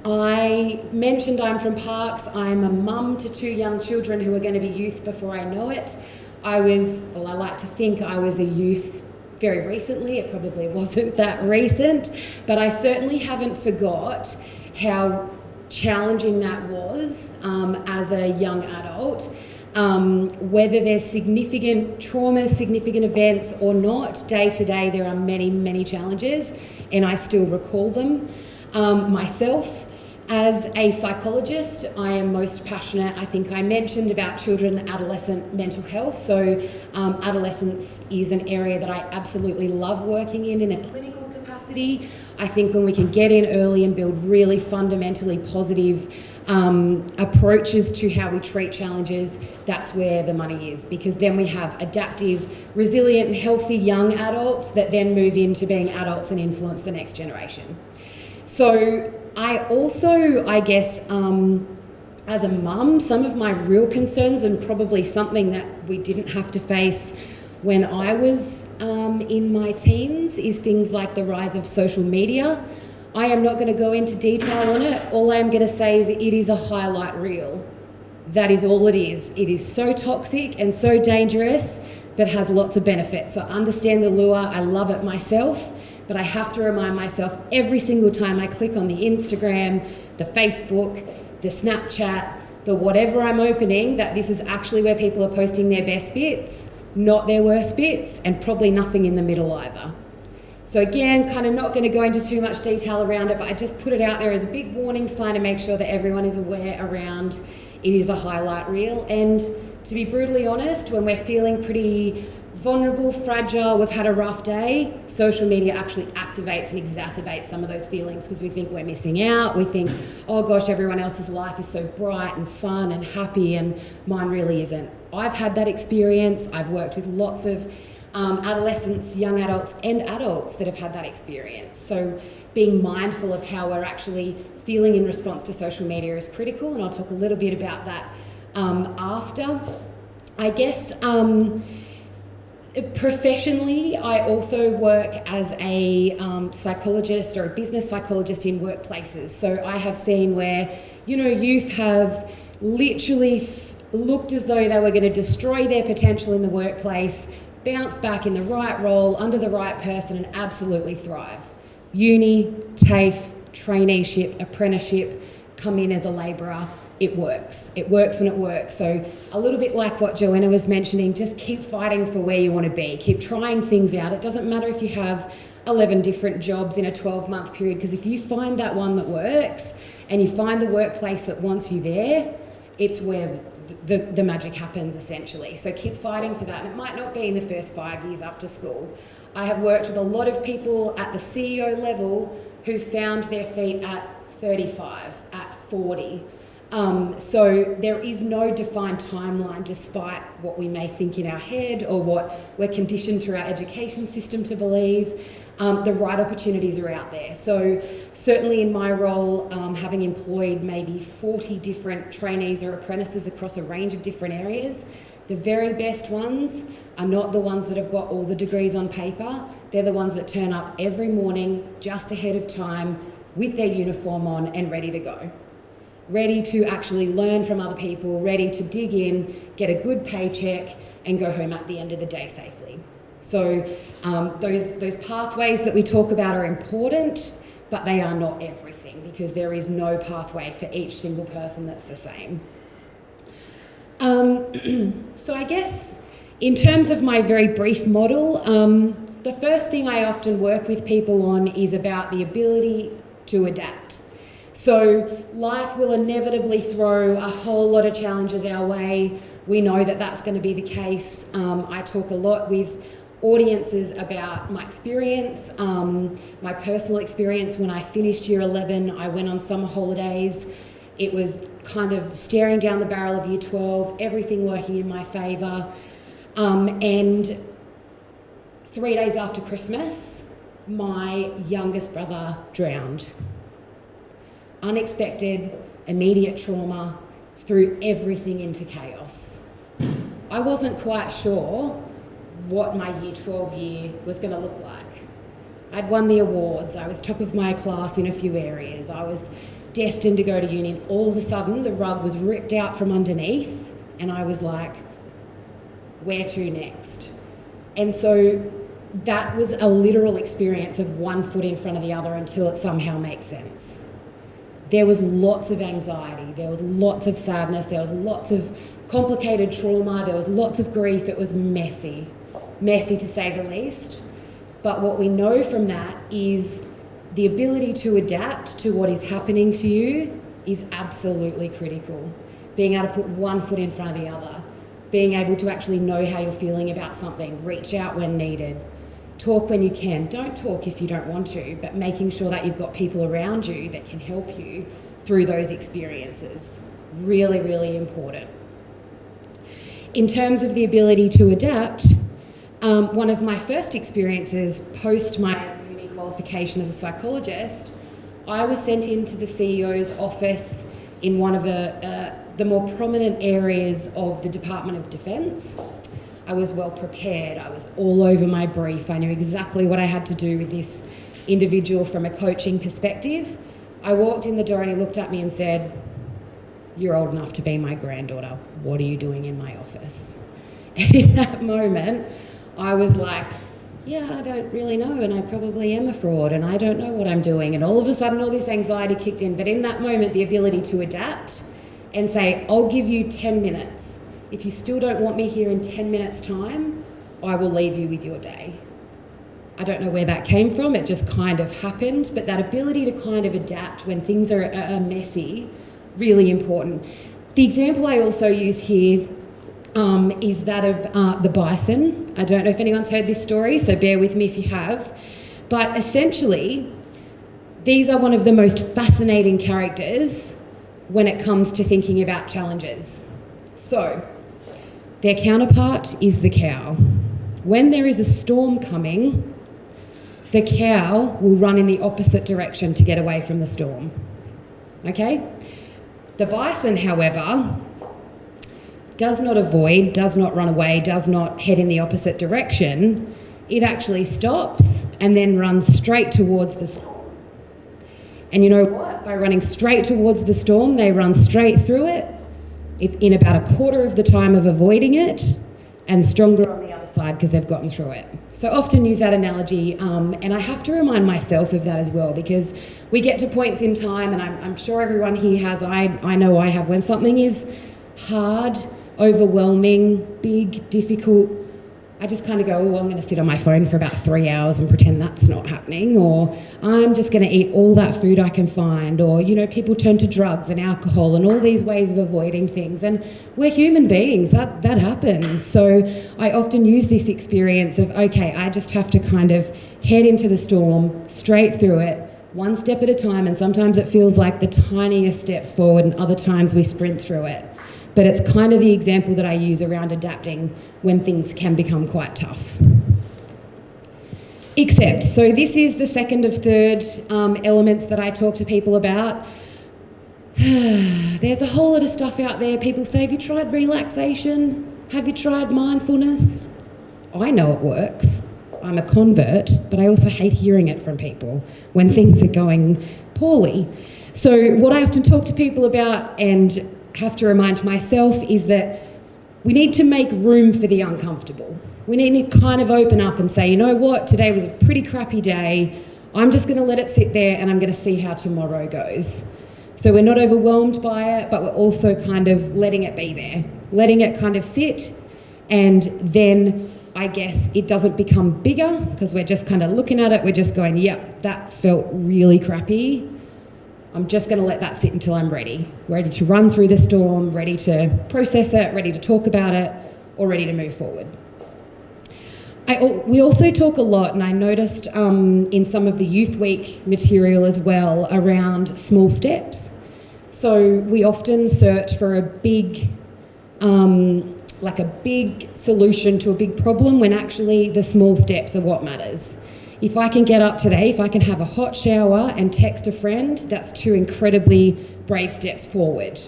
I mentioned I'm from Parkes. I'm a mum to 2 young children who are going to be youth before I know it. I like to think I was a youth very recently. It probably wasn't that recent, but I certainly haven't forgot how challenging that was as a young adult. Whether there's significant traumas, significant events or not, day to day there are many, many challenges, and I still recall them. Myself, as a psychologist, I am most passionate, I think I mentioned, about children and adolescent mental health. So adolescence is an area that I absolutely love working in a clinical capacity. I think when we can get in early and build really fundamentally positive approaches to how we treat challenges, that's where the money is, because then we have adaptive, resilient and healthy young adults that then move into being adults and influence the next generation. So I also, I guess, as a mum, some of my real concerns, and probably something that we didn't have to face when I was in my teens, is things like the rise of social media. I am not going to go into detail on it. All I am going to say is it is a highlight reel. That is all it is. It is so toxic and so dangerous, but has lots of benefits. So understand the lure. I love it myself. But I have to remind myself every single time I click on the Instagram, the Facebook, the Snapchat, the whatever I'm opening, that this is actually where people are posting their best bits, not their worst bits, and probably nothing in the middle either. So again, kind of not going to go into too much detail around it, but I just put it out there as a big warning sign to make sure that everyone is aware around it is a highlight reel. And to be brutally honest, when we're feeling pretty vulnerable, fragile, we've had a rough day, social media actually activates and exacerbates some of those feelings, because we think we're missing out. We think, oh gosh, everyone else's life is so bright and fun and happy, and mine really isn't. I've had that experience. I've worked with lots of adolescents, young adults and adults that have had that experience. So being mindful of how we're actually feeling in response to social media is critical, and I'll talk a little bit about that after. I guess Professionally, I also work as a psychologist or a business psychologist in workplaces. So I have seen where, youth have literally looked as though they were going to destroy their potential in the workplace, bounce back in the right role, under the right person, and absolutely thrive. Uni, TAFE, traineeship, apprenticeship, come in as a labourer. It works. It works when it works. So a little bit like what Joanna was mentioning, just keep fighting for where you want to be. Keep trying things out. It doesn't matter if you have 11 different jobs in a 12-month period, because if you find that one that works and you find the workplace that wants you there, it's where the magic happens, essentially. So keep fighting for that. And it might not be in the first 5 years after school. I have worked with a lot of people at the CEO level who found their feet at 35, at 40. So there is no defined timeline, despite what we may think in our head or what we're conditioned through our education system to believe. The right opportunities are out there. So certainly in my role, having employed maybe 40 different trainees or apprentices across a range of different areas, the very best ones are not the ones that have got all the degrees on paper. They're the ones that turn up every morning just ahead of time with their uniform on and ready to go. Ready to actually learn from other people, ready to dig in, get a good paycheck, and go home at the end of the day safely. So those pathways that we talk about are important, but they are not everything, because there is no pathway for each single person that's the same. So I guess in terms of my very brief model, the first thing I often work with people on is about the ability to adapt. So life will inevitably throw a whole lot of challenges our way. We know that that's going to be the case. I talk a lot with audiences about my experience, my personal experience. When I finished year 11, I went on summer holidays. It was kind of staring down the barrel of year 12, everything working in my favour. And 3 days after Christmas, my youngest brother drowned. Unexpected, immediate trauma, threw everything into chaos. I wasn't quite sure what my year 12 year was going to look like. I'd won the awards, I was top of my class in a few areas, I was destined to go to uni, and all of a sudden the rug was ripped out from underneath, and I was like, where to next? And so that was a literal experience of one foot in front of the other until it somehow makes sense. There was lots of anxiety, there was lots of sadness, there was lots of complicated trauma, there was lots of grief. It was messy to say the least. But what we know from that is the ability to adapt to what is happening to you is absolutely critical. Being able to put one foot in front of the other, being able to actually know how you're feeling about something, reach out when needed, talk when you can. Don't talk if you don't want to, but making sure that you've got people around you that can help you through those experiences. Really, really important. In terms of the ability to adapt, one of my first experiences post my uni qualification as a psychologist, I was sent into the CEO's office in one of the more prominent areas of the Department of Defence. I was well prepared, I was all over my brief, I knew exactly what I had to do with this individual from a coaching perspective. I walked in the door and he looked at me and said, "You're old enough to be my granddaughter, what are you doing in my office?" And in that moment, I was like, yeah, I don't really know, and I probably am a fraud, and I don't know what I'm doing. And all of a sudden, all this anxiety kicked in. But in that moment, the ability to adapt and say, I'll give you 10 minutes. If you still don't want me here in 10 minutes' time, I will leave you with your day. I don't know where that came from. It just kind of happened. But that ability to kind of adapt when things are messy, really important. The example I also use here is that of the bison. I don't know if anyone's heard this story, so bear with me if you have. But essentially, these are one of the most fascinating characters when it comes to thinking about challenges. So, their counterpart is the cow. When there is a storm coming, the cow will run in the opposite direction to get away from the storm. Okay? The bison, however, does not avoid, does not run away, does not head in the opposite direction, it actually stops and then runs straight towards the storm. And you know what? By running straight towards the storm, they run straight through it in about a quarter of the time of avoiding it, and stronger on the other side because they've gotten through it. So I often use that analogy, and I have to remind myself of that as well, because we get to points in time, and I'm sure everyone here has, I know I have, when something is hard, overwhelming, big, difficult, I just kind of go, oh, I'm going to sit on my phone for about 3 hours and pretend that's not happening, or I'm just going to eat all that food I can find, or, you know, people turn to drugs and alcohol and all these ways of avoiding things, and we're human beings, that happens. So I often use this experience of, okay, I just have to kind of head into the storm, straight through it, one step at a time, and sometimes it feels like the tiniest steps forward, and other times we sprint through it. But it's kind of the example that I use around adapting when things can become quite tough. Except, so this is the second of third elements that I talk to people about. There's a whole lot of stuff out there. People say, have you tried relaxation? Have you tried mindfulness? I know it works. I'm a convert, but I also hate hearing it from people when things are going poorly. So what I often talk to people about and have to remind myself is that we need to make room for the uncomfortable. We need to kind of open up and say, you know what, today was a pretty crappy day. I'm just going to let it sit there and I'm going to see how tomorrow goes. So we're not overwhelmed by it, but we're also kind of letting it be there, letting it kind of sit, and then I guess it doesn't become bigger because we're just kind of looking at it, we're just going, yep, that felt really crappy. I'm just going to let that sit until I'm ready to run through the storm, ready to process it, ready to talk about it, or ready to move forward. We also talk a lot, and I noticed in some of the Youth Week material as well, around small steps. So we often search for a big solution to a big problem, when actually the small steps are what matters. If I can get up today, if I can have a hot shower and text a friend, that's 2 incredibly brave steps forward.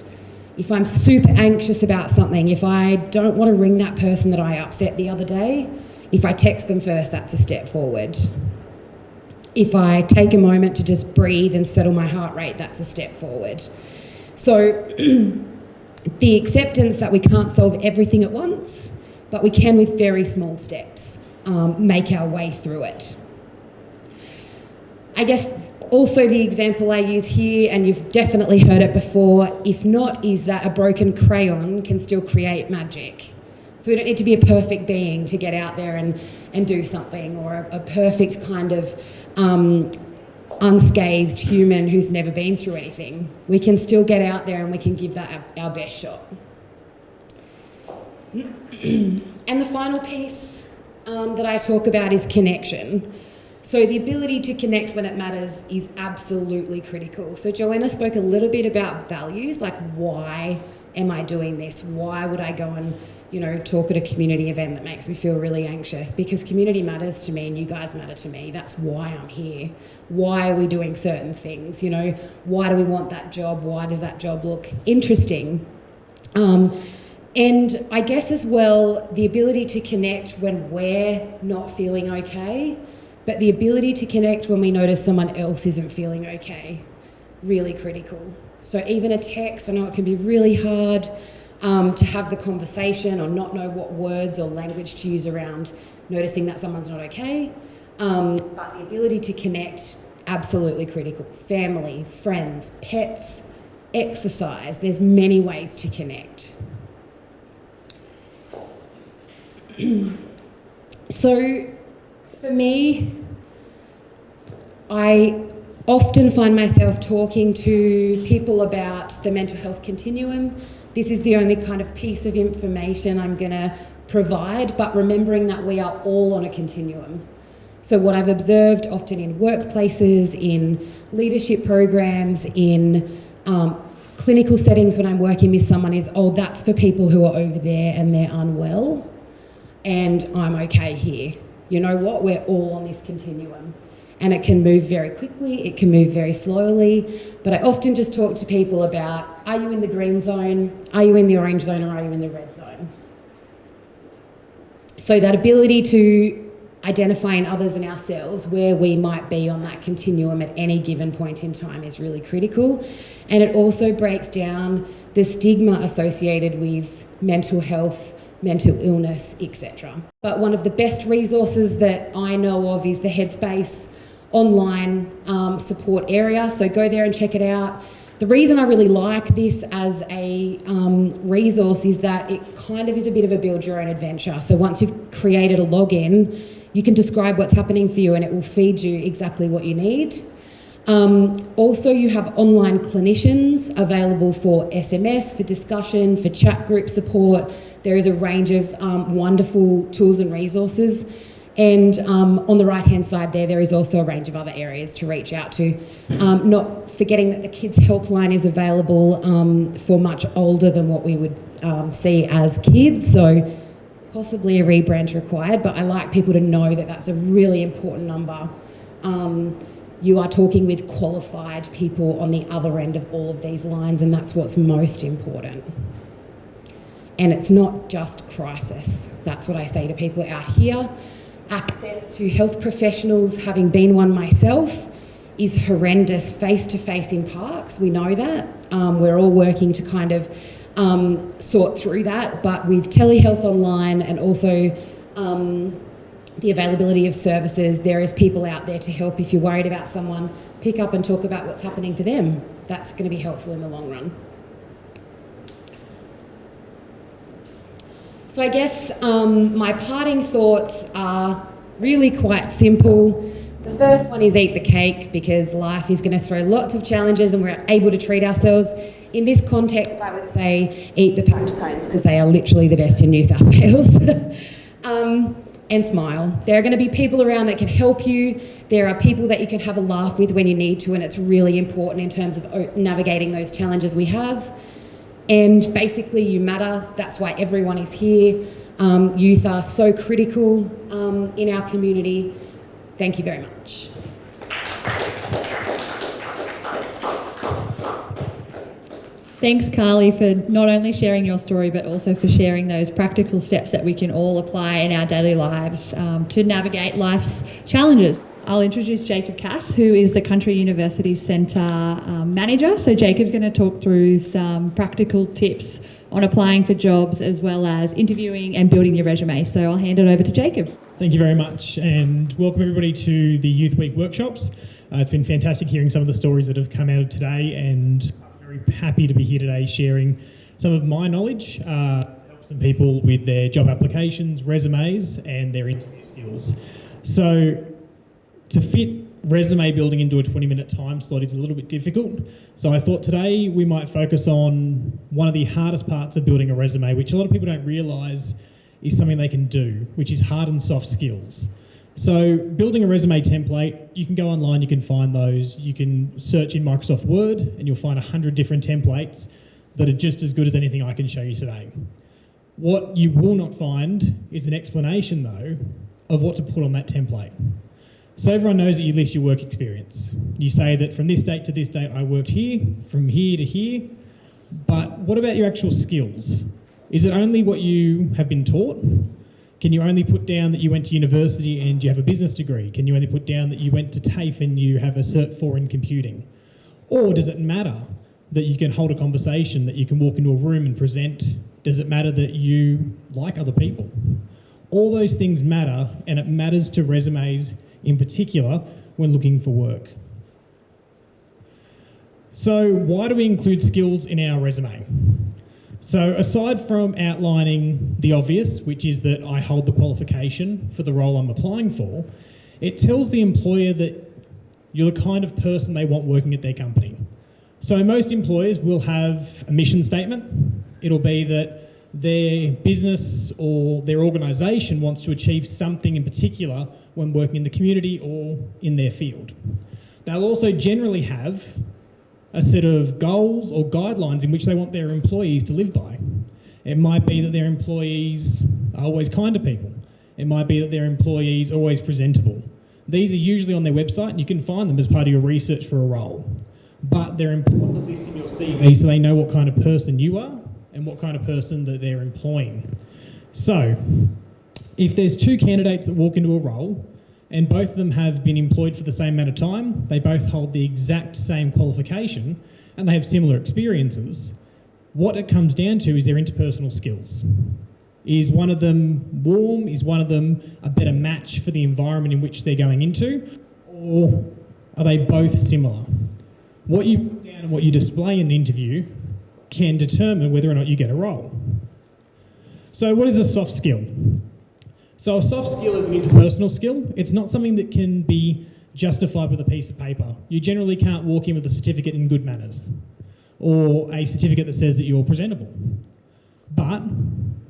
If I'm super anxious about something, if I don't want to ring that person that I upset the other day, if I text them first, that's a step forward. If I take a moment to just breathe and settle my heart rate, that's a step forward. So the acceptance that we can't solve everything at once, but we can, with very small steps, make our way through it. I guess also the example I use here, and you've definitely heard it before, if not, is that a broken crayon can still create magic. So we don't need to be a perfect being to get out there and do something, or a perfect kind of unscathed human who's never been through anything. We can still get out there and we can give that our best shot. And the final piece that I talk about is connection. So the ability to connect when it matters is absolutely critical. So Joanna spoke a little bit about values, like why am I doing this? Why would I go and, talk at a community event that makes me feel really anxious? Because community matters to me and you guys matter to me. That's why I'm here. Why are we doing certain things? Why do we want that job? Why does that job look interesting? And I guess as well, the ability to connect when we're not feeling okay, but the ability to connect when we notice someone else isn't feeling okay, really critical. So even a text, I know it can be really hard to have the conversation or not know what words or language to use around noticing that someone's not okay, but the ability to connect, absolutely critical. Family, friends, pets, exercise, there's many ways to connect. So for me, I often find myself talking to people about the mental health continuum. This is the only kind of piece of information I'm going to provide, but remembering that we are all on a continuum. So what I've observed often in workplaces, in leadership programs, in clinical settings when I'm working with someone is, oh, that's for people who are over there and they're unwell, and I'm okay here. You know what? We're all on this continuum. And it can move very quickly, it can move very slowly, but I often just talk to people about, are you in the green zone, are you in the orange zone, or are you in the red zone? So that ability to identify in others and ourselves where we might be on that continuum at any given point in time is really critical. And it also breaks down the stigma associated with mental health, mental illness, etc. But one of the best resources that I know of is the Headspace online support area, so go there and check it out. The reason I really like this as a resource is that it kind of is a bit of a build your own adventure. So once you've created a login, you can describe what's happening for you and it will feed you exactly what you need. Also, you have online clinicians available for SMS, for discussion, for chat group support. There is a range of wonderful tools and resources. And on the right-hand side there is also a range of other areas to reach out to. Not forgetting that the Kids Helpline is available for much older than what we would see as kids. So possibly a rebrand required, but I like people to know that that's a really important number. You are talking with qualified people on the other end of all of these lines, and that's what's most important. And it's not just crisis. That's what I say to people out here. Access to health professionals, having been one myself, is horrendous face-to-face in Parkes. We know that. We're all working to kind of sort through that, but with telehealth online and also the availability of services, there is people out there to help. If you're worried about someone, pick up and talk about what's happening for them. That's going to be helpful in the long run. So I guess my parting thoughts are really quite simple. The first one is eat the cake, because life is going to throw lots of challenges and we're able to treat ourselves. In this context, I would say eat the packed cones, because they are literally the best in New South Wales. And smile. There are going to be people around that can help you. There are people that you can have a laugh with when you need to, and it's really important in terms of navigating those challenges we have. And basically, you matter. That's why everyone is here. Youth are so critical in our community. Thank you very much. Thanks, Carly, for not only sharing your story, but also for sharing those practical steps that we can all apply in our daily lives to navigate life's challenges. I'll introduce Jacob Cass, who is the Country University Centre manager. So Jacob's going to talk through some practical tips on applying for jobs, as well as interviewing and building your resume. So I'll hand it over to Jacob. Thank you very much, and welcome everybody to the Youth Week workshops. It's been fantastic hearing some of the stories that have come out of today, and very happy to be here today sharing some of my knowledge to help some people with their job applications, resumes, and their interview skills. So to fit resume building into a 20-minute time slot is a little bit difficult. So I thought today we might focus on one of the hardest parts of building a resume, which a lot of people don't realise is something they can do, which is hard and soft skills. So building a resume template, you can go online, you can find those. You can search in Microsoft Word and you'll find 100 different templates that are just as good as anything I can show you today. What you will not find is an explanation, though, of what to put on that template. So everyone knows that you list your work experience. You say that from this date to this date I worked here, from here to here, but what about your actual skills? Is it only what you have been taught? Can you only put down that you went to university and you have a business degree? Can you only put down that you went to TAFE and you have a Cert 4 in computing? Or does it matter that you can hold a conversation, that you can walk into a room and present? Does it matter that you like other people? All those things matter, and it matters to resumes in particular when looking for work. So why do we include skills in our resume? So aside from outlining the obvious, which is that I hold the qualification for the role I'm applying for, it tells the employer that you're the kind of person they want working at their company. So most employers will have a mission statement. It'll be that their business or their organisation wants to achieve something in particular when working in the community or in their field. They'll also generally have a set of goals or guidelines in which they want their employees to live by. It might be that their employees are always kind to people. It might be that their employees are always presentable. These are usually on their website and you can find them as part of your research for a role. But they're important to list in your CV so they know what kind of person you are and what kind of person that they're employing. So, if there's two candidates that walk into a role and both of them have been employed for the same amount of time, they both hold the exact same qualification and they have similar experiences, what it comes down to is their interpersonal skills. Is one of them warm? Is one of them a better match for the environment in which they're going into? Or are they both similar? What you put down and what you display in an interview can determine whether or not you get a role. So what is a soft skill? So a soft skill is an interpersonal skill. It's not something that can be justified with a piece of paper. You generally can't walk in with a certificate in good manners or a certificate that says that you're presentable. But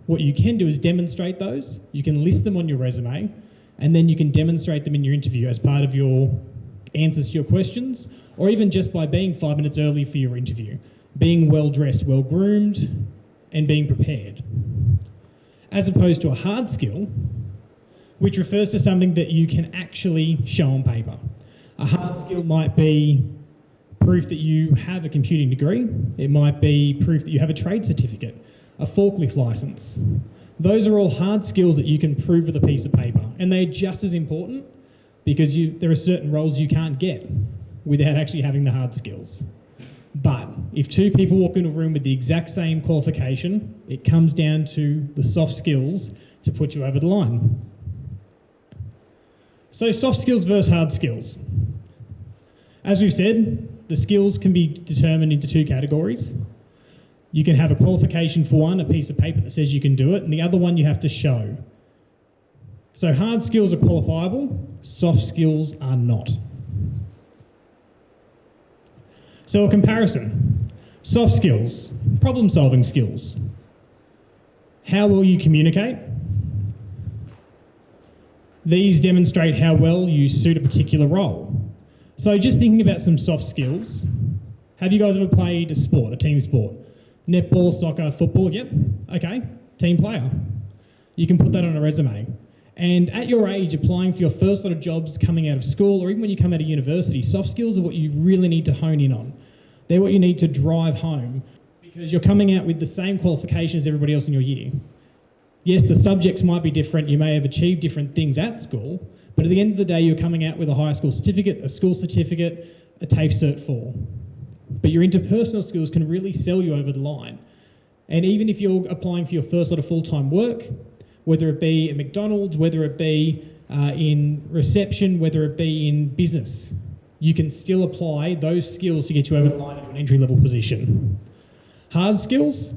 what you can do is demonstrate those. You can list them on your resume and then you can demonstrate them in your interview as part of your answers to your questions, or even just by being 5 minutes early for your interview, being well dressed, well groomed, and being prepared. As opposed to a hard skill, which refers to something that you can actually show on paper. A hard skill might be proof that you have a computing degree. It might be proof that you have a trade certificate, a forklift license. Those are all hard skills that you can prove with a piece of paper, and they're just as important because there are certain roles you can't get without actually having the hard skills. But if two people walk into a room with the exact same qualification, it comes down to the soft skills to put you over the line. So soft skills versus hard skills. As we've said, the skills can be determined into two categories. You can have a qualification for one, a piece of paper that says you can do it, and the other one you have to show. So hard skills are qualifiable, soft skills are not. So a comparison. Soft skills, problem-solving skills. How well you communicate. These demonstrate how well you suit a particular role. So just thinking about some soft skills, have you guys ever played a sport, a team sport? Netball, soccer, football, yep, okay, team player. You can put that on a resume. And at your age, applying for your first lot of jobs coming out of school, or even when you come out of university, soft skills are what you really need to hone in on. They're what you need to drive home because you're coming out with the same qualifications as everybody else in your year. Yes, the subjects might be different, you may have achieved different things at school, but at the end of the day, you're coming out with a high school certificate, a school certificate, a TAFE Cert 4. But your interpersonal skills can really sell you over the line. And even if you're applying for your first lot of full-time work, whether it be at McDonald's, whether it be in reception, whether it be in business, you can still apply those skills to get you over the line into an entry-level position. Hard skills,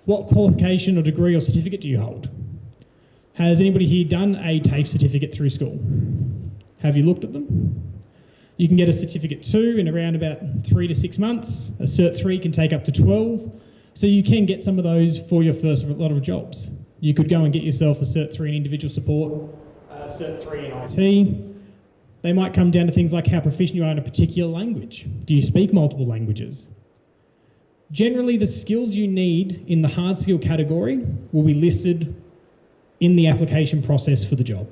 what qualification or degree or certificate do you hold? Has anybody here done a TAFE certificate through school? Have you looked at them? You can get a certificate 2 in around about 3 to 6 months. A Cert 3 can take up to 12. So you can get some of those for your first lot of jobs. You could go and get yourself a Cert 3 in individual support, a Cert 3 in IT. They might come down to things like how proficient you are in a particular language. Do you speak multiple languages? Generally, the skills you need in the hard skill category will be listed in the application process for the job.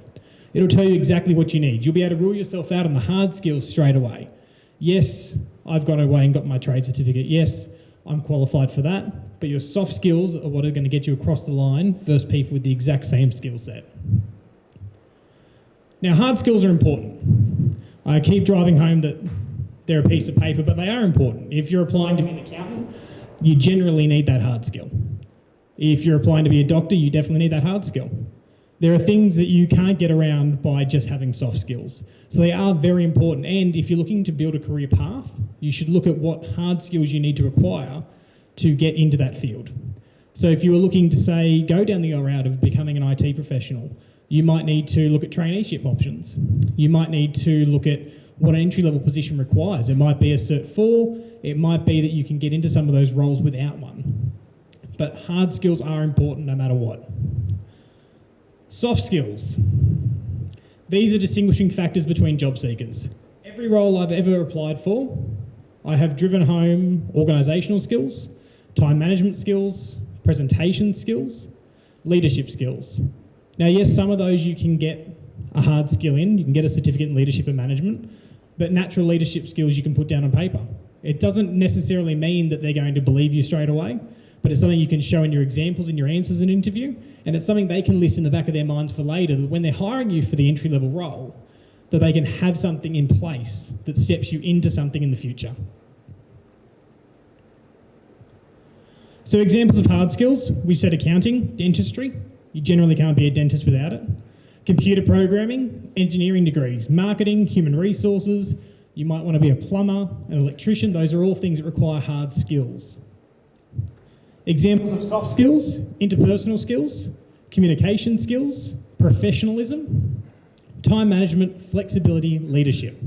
It'll tell you exactly what you need. You'll be able to rule yourself out on the hard skills straight away. Yes, I've gone away and got my trade certificate. Yes, I'm qualified for that. But your soft skills are what are going to get you across the line versus people with the exact same skill set. Now, hard skills are important. I keep driving home that they're a piece of paper, but they are important. If you're applying to be an accountant, you generally need that hard skill. If you're applying to be a doctor, you definitely need that hard skill. There are things that you can't get around by just having soft skills. So they are very important. And if you're looking to build a career path, you should look at what hard skills you need to acquire to get into that field. So if you were looking to, say, go down the route of becoming an IT professional, you might need to look at traineeship options. You might need to look at what an entry-level position requires. It might be a Cert 4. It might be that you can get into some of those roles without one. But hard skills are important no matter what. Soft skills. These are distinguishing factors between job seekers. Every role I've ever applied for, I have driven home organisational skills, time management skills, presentation skills, leadership skills. Now, yes, some of those you can get a hard skill in. You can get a certificate in leadership and management, but natural leadership skills you can put down on paper. It doesn't necessarily mean that they're going to believe you straight away, but it's something you can show in your examples and your answers in an interview, and it's something they can list in the back of their minds for later, that when they're hiring you for the entry-level role, that they can have something in place that steps you into something in the future. So examples of hard skills, we've said accounting, dentistry, you generally can't be a dentist without it. Computer programming, engineering degrees, marketing, human resources, you might want to be a plumber, an electrician, those are all things that require hard skills. Examples of soft skills, interpersonal skills, communication skills, professionalism, time management, flexibility, leadership.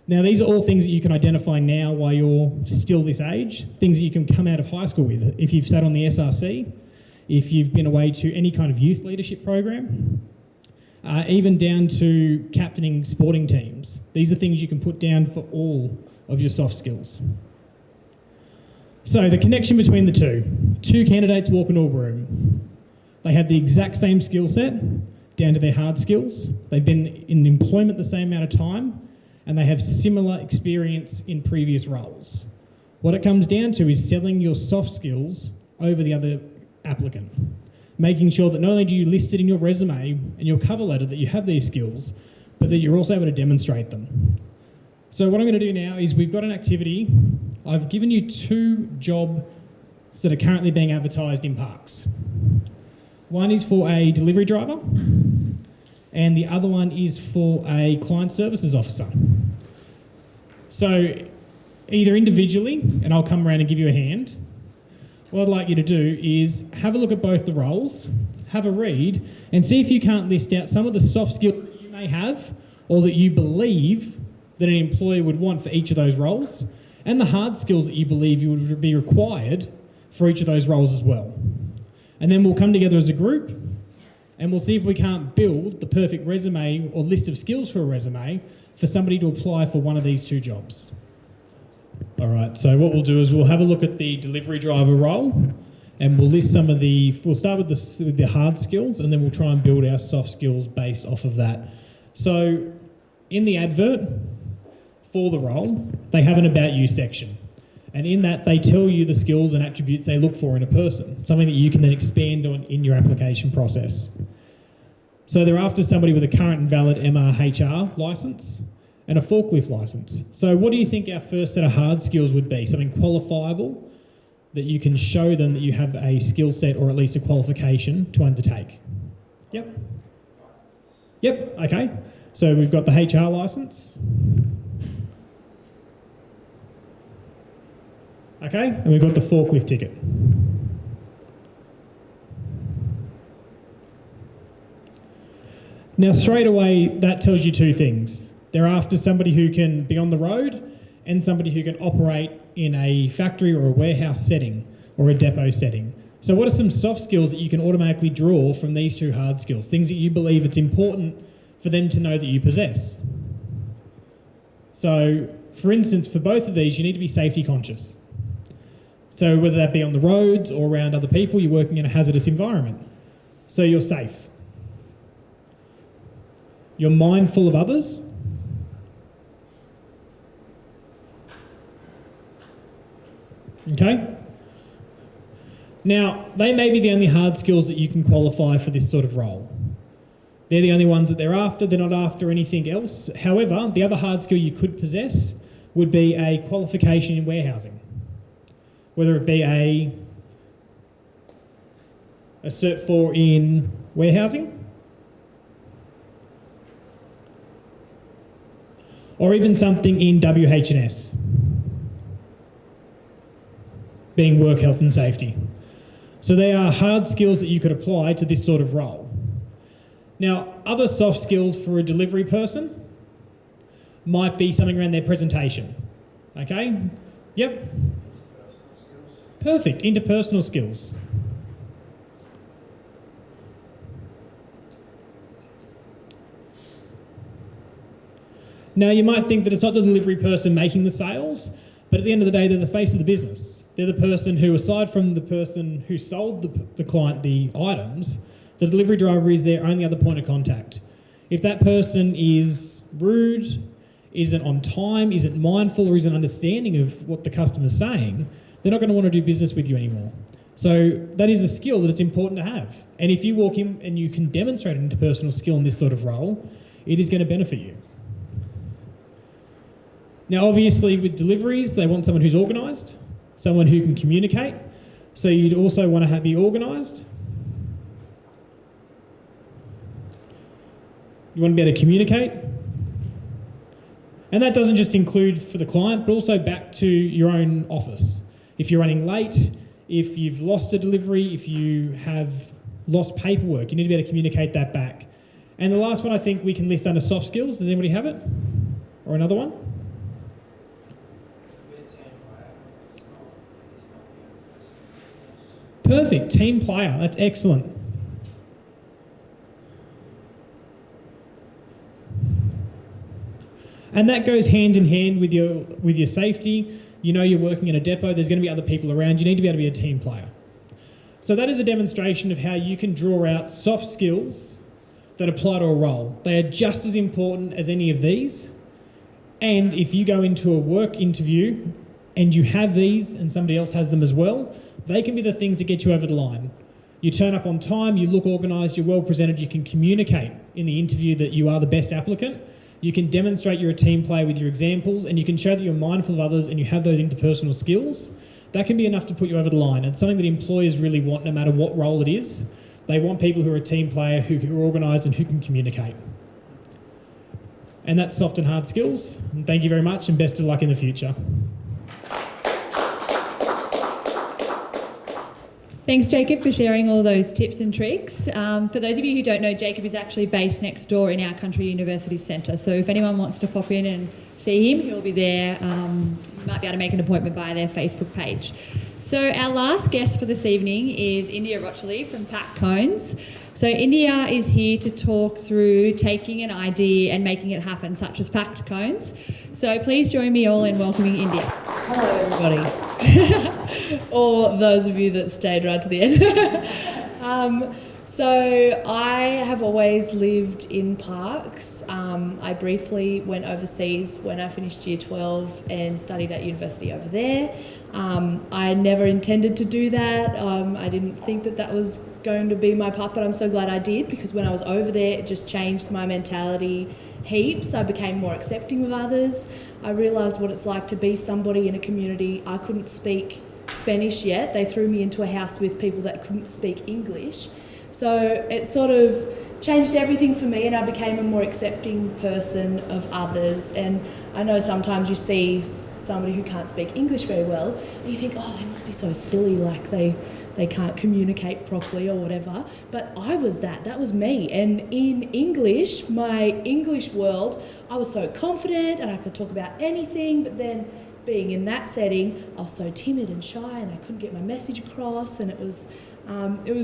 Now, these are all things that you can identify now while you're still this age, things that you can come out of high school with. If you've sat on the SRC, if you've been away to any kind of youth leadership program, even down to captaining sporting teams. These are things you can put down for all of your soft skills. So the connection between the two candidates walk into a room. They have the exact same skill set, down to their hard skills. They've been in employment the same amount of time, and they have similar experience in previous roles. What it comes down to is selling your soft skills over the other applicant, making sure that not only do you list it in your resume and your cover letter that you have these skills, but that you're also able to demonstrate them. So what I'm going to do now is we've got an activity. I've given you 2 jobs that are currently being advertised in Parkes. One is for a delivery driver, and the other one is for a client services officer. So either individually, and I'll come around and give you a hand, what I'd like you to do is have a look at both the roles, have a read, and see if you can't list out some of the soft skills that you may have or that you believe that an employer would want for each of those roles, and the hard skills that you believe you would be required for each of those roles as well. And then we'll come together as a group and we'll see if we can't build the perfect resume or list of skills for a resume for somebody to apply for one of these 2 jobs. All right, so what we'll do is we'll have a look at the delivery driver role and we'll list some of we'll start with the hard skills and then we'll try and build our soft skills based off of that. So in the advert for the role, they have an About You section. And in that, they tell you the skills and attributes they look for in a person, something that you can then expand on in your application process. So they're after somebody with a current and valid MRHR licence and a forklift licence. So what do you think our first set of hard skills would be? Something qualifiable that you can show them that you have a skill set or at least a qualification to undertake? Yep. Yep, okay. So we've got the HR licence. Okay, and we've got the forklift ticket. Now straight away, that tells you 2 things. They're after somebody who can be on the road and somebody who can operate in a factory or a warehouse setting or a depot setting. So what are some soft skills that you can automatically draw from these 2 hard skills? Things that you believe it's important for them to know that you possess. So, for instance, for both of these, you need to be safety conscious. So whether that be on the roads or around other people, you're working in a hazardous environment. So you're safe. You're mindful of others. Okay? Now, they may be the only hard skills that you can qualify for this sort of role. They're the only ones that they're after. They're not after anything else. However, the other hard skill you could possess would be a qualification in warehousing. Whether it be a Cert 4 in warehousing, or even something in WH&S, being work health and safety. So they are hard skills that you could apply to this sort of role. Now, other soft skills for a delivery person might be something around their presentation. Okay? Yep. Perfect. Interpersonal skills. Now, you might think that it's not the delivery person making the sales, but at the end of the day, they're the face of the business. They're the person who, aside from the person who sold the client the items, the delivery driver is their only other point of contact. If that person is rude, isn't on time, isn't mindful, or isn't understanding of what the customer's saying, they're not going to want to do business with you anymore. So that is a skill that it's important to have. And if you walk in and you can demonstrate an interpersonal skill in this sort of role, it is going to benefit you. Now, obviously, with deliveries, they want someone who's organised, someone who can communicate. So you'd also want to be organised. You want to be able to communicate. And that doesn't just include for the client, but also back to your own office. If you're running late, if you've lost a delivery, if you have lost paperwork, you need to be able to communicate that back. And the last one I think we can list under soft skills. Does anybody have it? Or another one? Perfect, team player, that's excellent. And that goes hand in hand with your safety. You know you're working in a depot, there's going to be other people around, you need to be able to be a team player. So that is a demonstration of how you can draw out soft skills that apply to a role. They are just as important as any of these. And if you go into a work interview and you have these and somebody else has them as well, they can be the things that get you over the line. You turn up on time, you look organised, you're well presented, you can communicate in the interview that you are the best applicant. You can demonstrate you're a team player with your examples, and you can show that you're mindful of others and you have those interpersonal skills. That can be enough to put you over the line. It's something that employers really want no matter what role it is. They want people who are a team player, who are organised and who can communicate. And that's soft and hard skills. And thank you very much and best of luck in the future. Thanks, Jacob, for sharing all those tips and tricks. For those of you who don't know, Jacob is actually based next door in our Country University Centre. So if anyone wants to pop in and see him, he'll be there. You might be able to make an appointment via their Facebook page. So our last guest for this evening is India Rochley from Packed Cones. So India is here to talk through taking an idea and making it happen, such as Packed Cones. So please join me all in welcoming India. Hello, everybody. Or those of you that stayed right to the end. So I have always lived in Parkes. I briefly went overseas when I finished year 12 and studied at university over there. I never intended to do that. I didn't think that that was going to be my path, but I'm so glad I did, because when I was over there, it just changed my mentality heaps. I became more accepting of others. I realised what it's like to be somebody in a community. I couldn't speak Spanish yet. They threw me into a house with people that couldn't speak English. So it sort of changed everything for me, and I became a more accepting person of others. And I know sometimes you see somebody who can't speak English very well and you think, oh, they must be so silly, like they can't communicate properly or whatever. But I was that was me. And in English, my English world, I was so confident and I could talk about anything, but then being in that setting, I was so timid and shy and I couldn't get my message across, and it was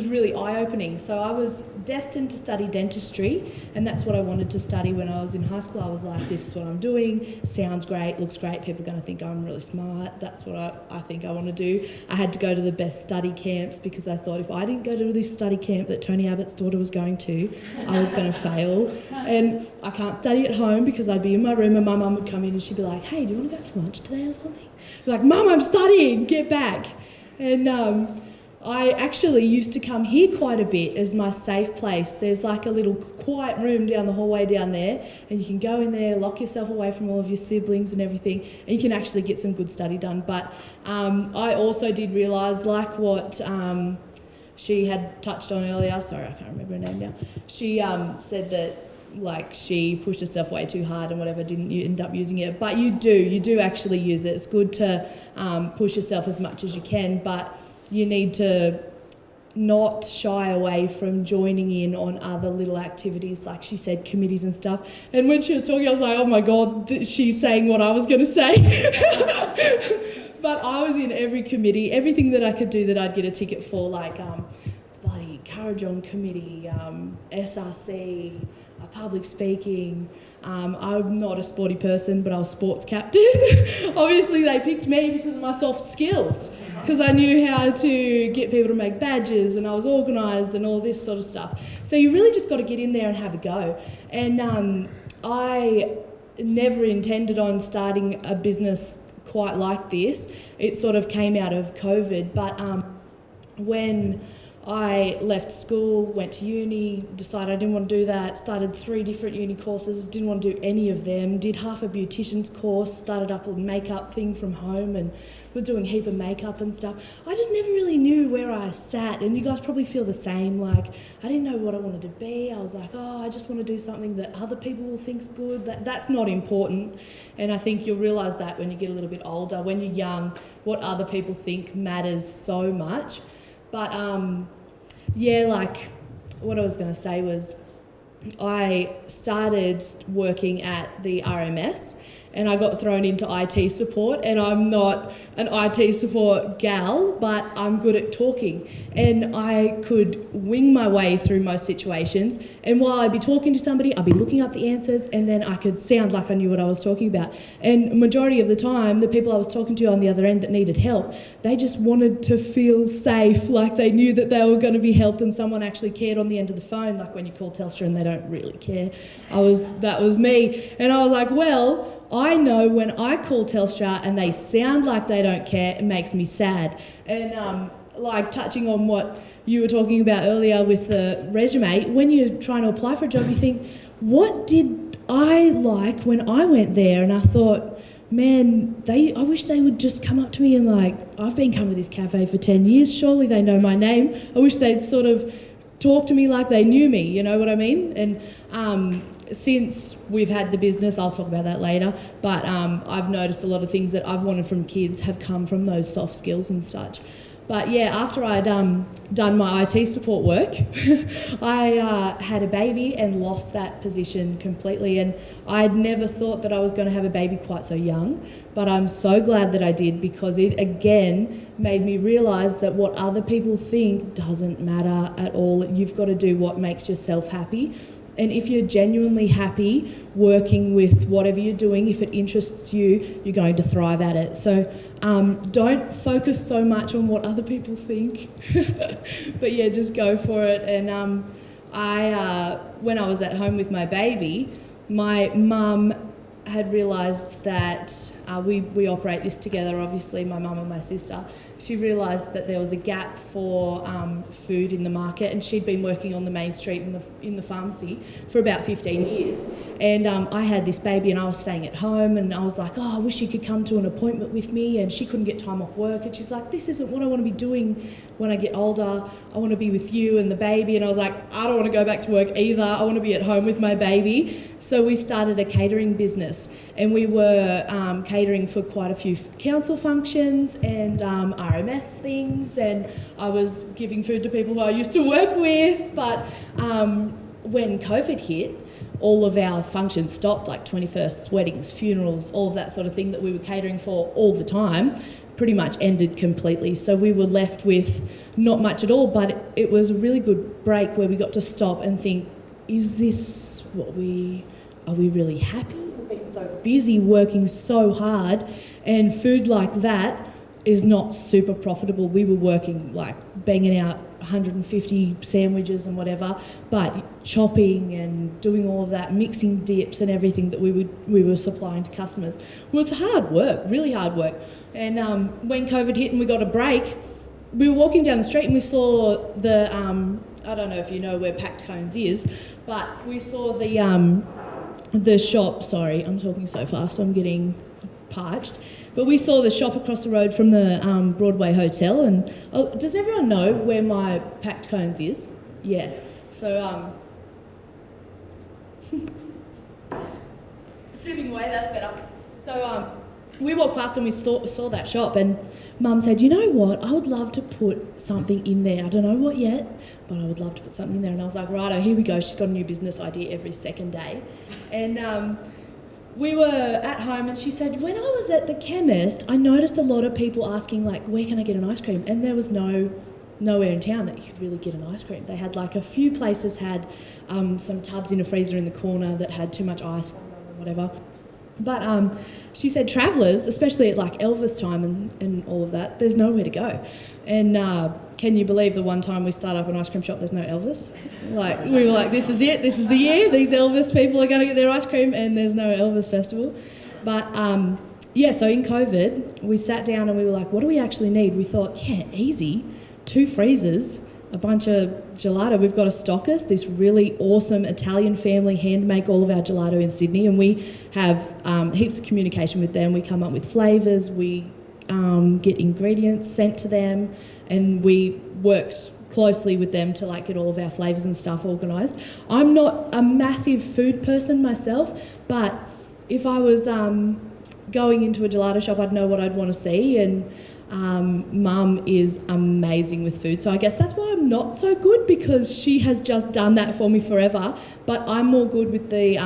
really eye-opening. So I was destined to study dentistry, and that's what I wanted to study when I was in high school. I was like, this is what I'm doing, sounds great, looks great, people are going to think I'm really smart, that's what I think I want to do. I had to go to the best study camps because I thought if I didn't go to this study camp that Tony Abbott's daughter was going to, I was going to fail. And I can't study at home because I'd be in my room and my mum would come in and she'd be like, hey, do you want to go for lunch today or something? I'd be like, Mum, I'm studying, get back. And I actually used to come here quite a bit as my safe place. There's like a little quiet room down the hallway down there, and you can go in there, lock yourself away from all of your siblings and everything, and you can actually get some good study done. But I also did realise, like what she had touched on earlier, sorry, I can't remember her name now, she said that like she pushed herself way too hard and whatever, didn't you end up using it. But you do actually use it. It's good to push yourself as much as you can, but you need to not shy away from joining in on other little activities, like she said, committees and stuff. And when she was talking, I was like, oh my God, she's saying what I was going to say. But I was in every committee, everything that I could do that I'd get a ticket for, like bloody Courage On Committee, SRC, public speaking. I'm not a sporty person, but I was sports captain. Obviously, they picked me because of my soft skills. because I knew how to get people to make badges and I was organised and all this sort of stuff. So you really just got to get in there and have a go. And I never intended on starting a business quite like this. It sort of came out of COVID, but when I left school, went to uni, decided I didn't want to do that, started 3 different uni courses, didn't want to do any of them, did half a beautician's course, started up a makeup thing from home and was doing a heap of makeup and stuff. I just never really knew where I sat, and you guys probably feel the same. Like, I didn't know what I wanted to be. I was like, oh, I just want to do something that other people will think's good. That's not important, and I think you'll realise that when you get a little bit older. When you're young, what other people think matters so much. But yeah, like what I was going to say was I started working at the RMS and I got thrown into IT support, and I'm not an IT support gal, but I'm good at talking, and I could wing my way through most situations, and while I'd be talking to somebody, I'd be looking up the answers, and then I could sound like I knew what I was talking about. And majority of the time, the people I was talking to on the other end that needed help, they just wanted to feel safe, like they knew that they were going to be helped and someone actually cared on the end of the phone, like when you call Telstra and they don't really care. That was me, and I was like, well, I know when I call Telstra and they sound like they don't care, it makes me sad. And like touching on what you were talking about earlier with the resume, when you're trying to apply for a job, you think, what did I like when I went there? And I thought, man, I wish they would just come up to me and like, I've been coming to this cafe for 10 years, surely they know my name. I wish they'd sort of talk to me like they knew me, you know what I mean? And since we've had the business, I'll talk about that later, but I've noticed a lot of things that I've wanted from kids have come from those soft skills and such. But yeah, after I'd done my IT support work, I had a baby and lost that position completely, and I'd never thought that I was going to have a baby quite so young, but I'm so glad that I did, because it again made me realise that what other people think doesn't matter at all. You've got to do what makes yourself happy. And if you're genuinely happy working with whatever you're doing, if it interests you, you're going to thrive at it. So don't focus so much on what other people think, but yeah, just go for it. And when I was at home with my baby, my mum had realised that we operate this together, obviously, my mum and my sister. She realised that there was a gap for food in the market, and she'd been working on the main street in the pharmacy for about 15 years. And I had this baby and I was staying at home, and I was like, oh, I wish you could come to an appointment with me, and she couldn't get time off work, and she's like, this isn't what I want to be doing when I get older. I want to be with you and the baby. And I was like, I don't want to go back to work either. I want to be at home with my baby. So we started a catering business, and we were catering for quite a few council functions and RMS things, and I was giving food to people who I used to work with. But when COVID hit, all of our functions stopped, like 21st, weddings, funerals, all of that sort of thing that we were catering for all the time pretty much ended completely. So we were left with not much at all, but it was a really good break where we got to stop and think, is this are we really happy? We've been so busy working so hard, and food like that is not super profitable. We were working like banging out 150 sandwiches and whatever, but chopping and doing all of that, mixing dips and everything that we were supplying to customers was hard work, really hard work. And when COVID hit and we got a break, we were walking down the street and we saw the I don't know if you know where Packed Cones is, but we saw the shop. Sorry, I'm talking so fast, so I'm getting parched. But we saw the shop across the road from the Broadway Hotel, and does everyone know where my Packed Cones is? Yeah. So zooming away, that's better. So we walked past and we saw that shop, and Mum said, you know what, I would love to put something in there. I don't know what yet, but I would love to put something in there. And I was like, righto, here we go. She's got a new business idea every second day. And we were at home, and she said, when I was at the chemist, I noticed a lot of people asking, like, where can I get an ice cream? And there was nowhere in town that you could really get an ice cream. They had, like, a few places had some tubs in a freezer in the corner that had too much ice or whatever. But she said travellers, especially at like Elvis time and all of that, there's nowhere to go. And can you believe the one time we start up an ice cream shop, there's no Elvis? Like, we were like, this is it, this is the year, these Elvis people are going to get their ice cream, and there's no Elvis festival. But yeah, so in COVID, we sat down and we were like, what do we actually need? We thought, yeah, easy, 2 freezers, a bunch of gelato. We've got a stockist, this really awesome Italian family hand make all of our gelato in Sydney, and we have heaps of communication with them. We come up with flavours, we get ingredients sent to them, and we work closely with them to like get all of our flavours and stuff organised. I'm not a massive food person myself, but if I was going into a gelato shop, I'd know what I'd want to see, and Mum is amazing with food, so I guess that's why I'm not so good, because she has just done that for me forever. But I'm more good with the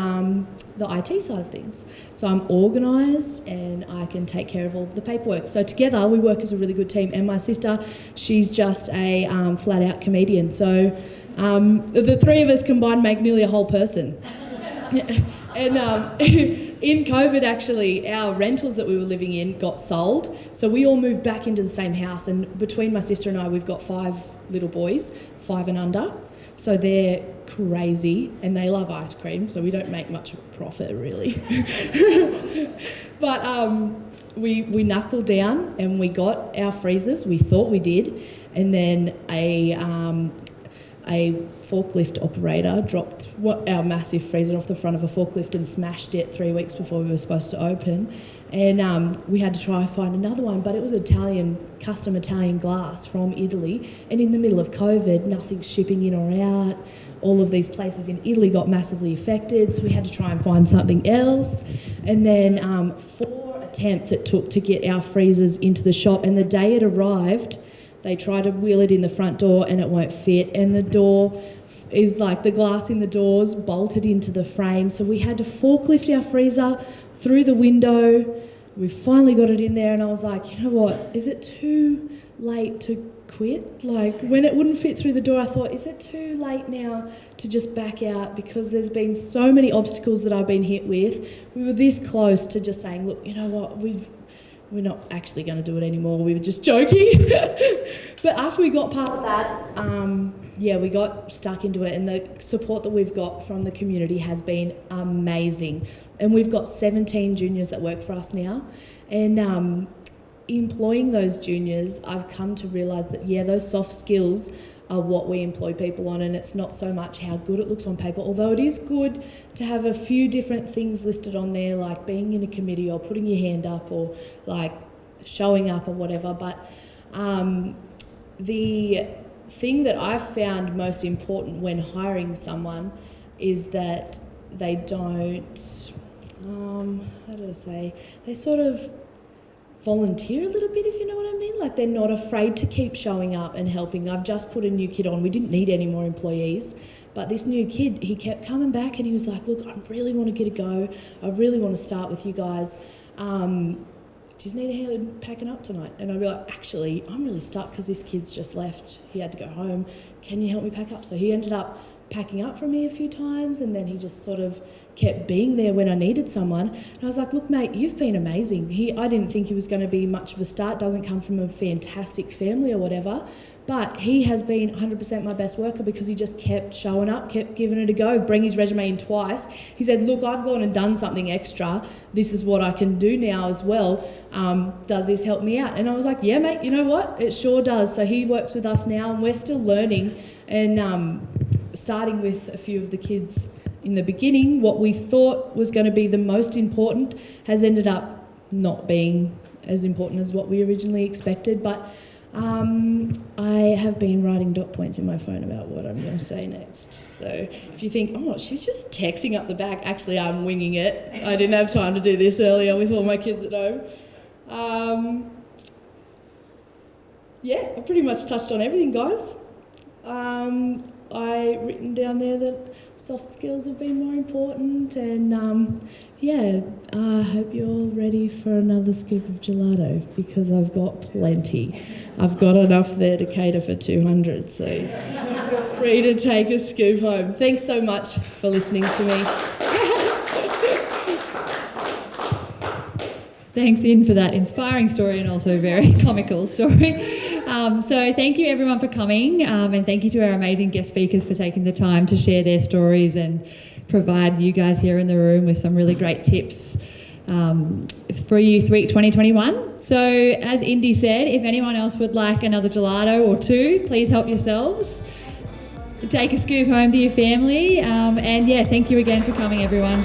IT side of things, so I'm organised and I can take care of all of the paperwork. So together we work as a really good team. And my sister, she's just a flat out comedian, so the 3 of us combined make nearly a whole person. And in COVID, actually, our rentals that we were living in got sold. So we all moved back into the same house. And between my sister and I, we've got 5 little boys, 5 and under. So they're crazy and they love ice cream. So we don't make much profit, really. But we knuckled down and we got our freezers. We thought we did. And then a forklift operator dropped our massive freezer off the front of a forklift and smashed it 3 weeks before we were supposed to open. And we had to try and find another one, but it was custom Italian glass from Italy. And in the middle of COVID, nothing's shipping in or out. All of these places in Italy got massively affected, so we had to try and find something else. And then 4 attempts it took to get our freezers into the shop, and the day it arrived, they tried to wheel it in the front door and it won't fit, and the door is like the glass in the doors bolted into the frame, so we had to forklift our freezer through the window. We finally got it in there, and I was like, you know what, is it too late to quit? Like, when it wouldn't fit through the door, I thought, is it too late now to just back out? Because there's been so many obstacles that I've been hit with. We were this close to just saying, look, you know what, we're not actually going to do it anymore. We were just joking. But after we got past that, we got stuck into it, and the support that we've got from the community has been amazing. And we've got 17 juniors that work for us now. And employing those juniors, I've come to realise that, those soft skills are what we employ people on, and it's not so much how good it looks on paper, although it is good to have a few different things listed on there, like being in a committee or putting your hand up or like showing up or whatever. But the thing that I've found most important when hiring someone is that they don't, they sort of volunteer a little bit, if you know what I mean. Like, they're not afraid to keep showing up and helping. I've just put a new kid on. We didn't need any more employees, but this new kid, he kept coming back and he was like, look, I really want to get a go. I really want to start with you guys. Do you need a hand packing up tonight? And I'd be like, actually, I'm really stuck because this kid's just left. He had to go home. Can you help me pack up? So he ended up packing up for me a few times, and then he just sort of kept being there when I needed someone. And I was like, look, mate, you've been amazing. I didn't think he was going to be much of a start, doesn't come from a fantastic family or whatever, but he has been 100% my best worker because he just kept showing up, kept giving it a go, bring his resume in twice. He said, look, I've gone and done something extra. This is what I can do now as well. Does this help me out? And I was like, yeah, mate, you know what? It sure does. So he works with us now, and we're still learning. And starting with a few of the kids in the beginning, what we thought was going to be the most important has ended up not being as important as what we originally expected. But I have been writing dot points in my phone about what I'm going to say next. So if you think, oh, she's just texting up the back, actually I'm winging it. I didn't have time to do this earlier with all my kids at home. I pretty much touched on everything, guys. I written down there that soft skills have been more important, and I hope you're all ready for another scoop of gelato, because I've got plenty. I've got enough there to cater for 200, so feel free to take a scoop home. Thanks so much for listening to me. Thanks, In, for that inspiring story and also very comical story. So thank you everyone for coming, and thank you to our amazing guest speakers for taking the time to share their stories and provide you guys here in the room with some really great tips for Youth Week 2021. So as Indy said, if anyone else would like another gelato or two, please help yourselves. Take a scoop home to your family, and yeah, thank you again for coming, everyone.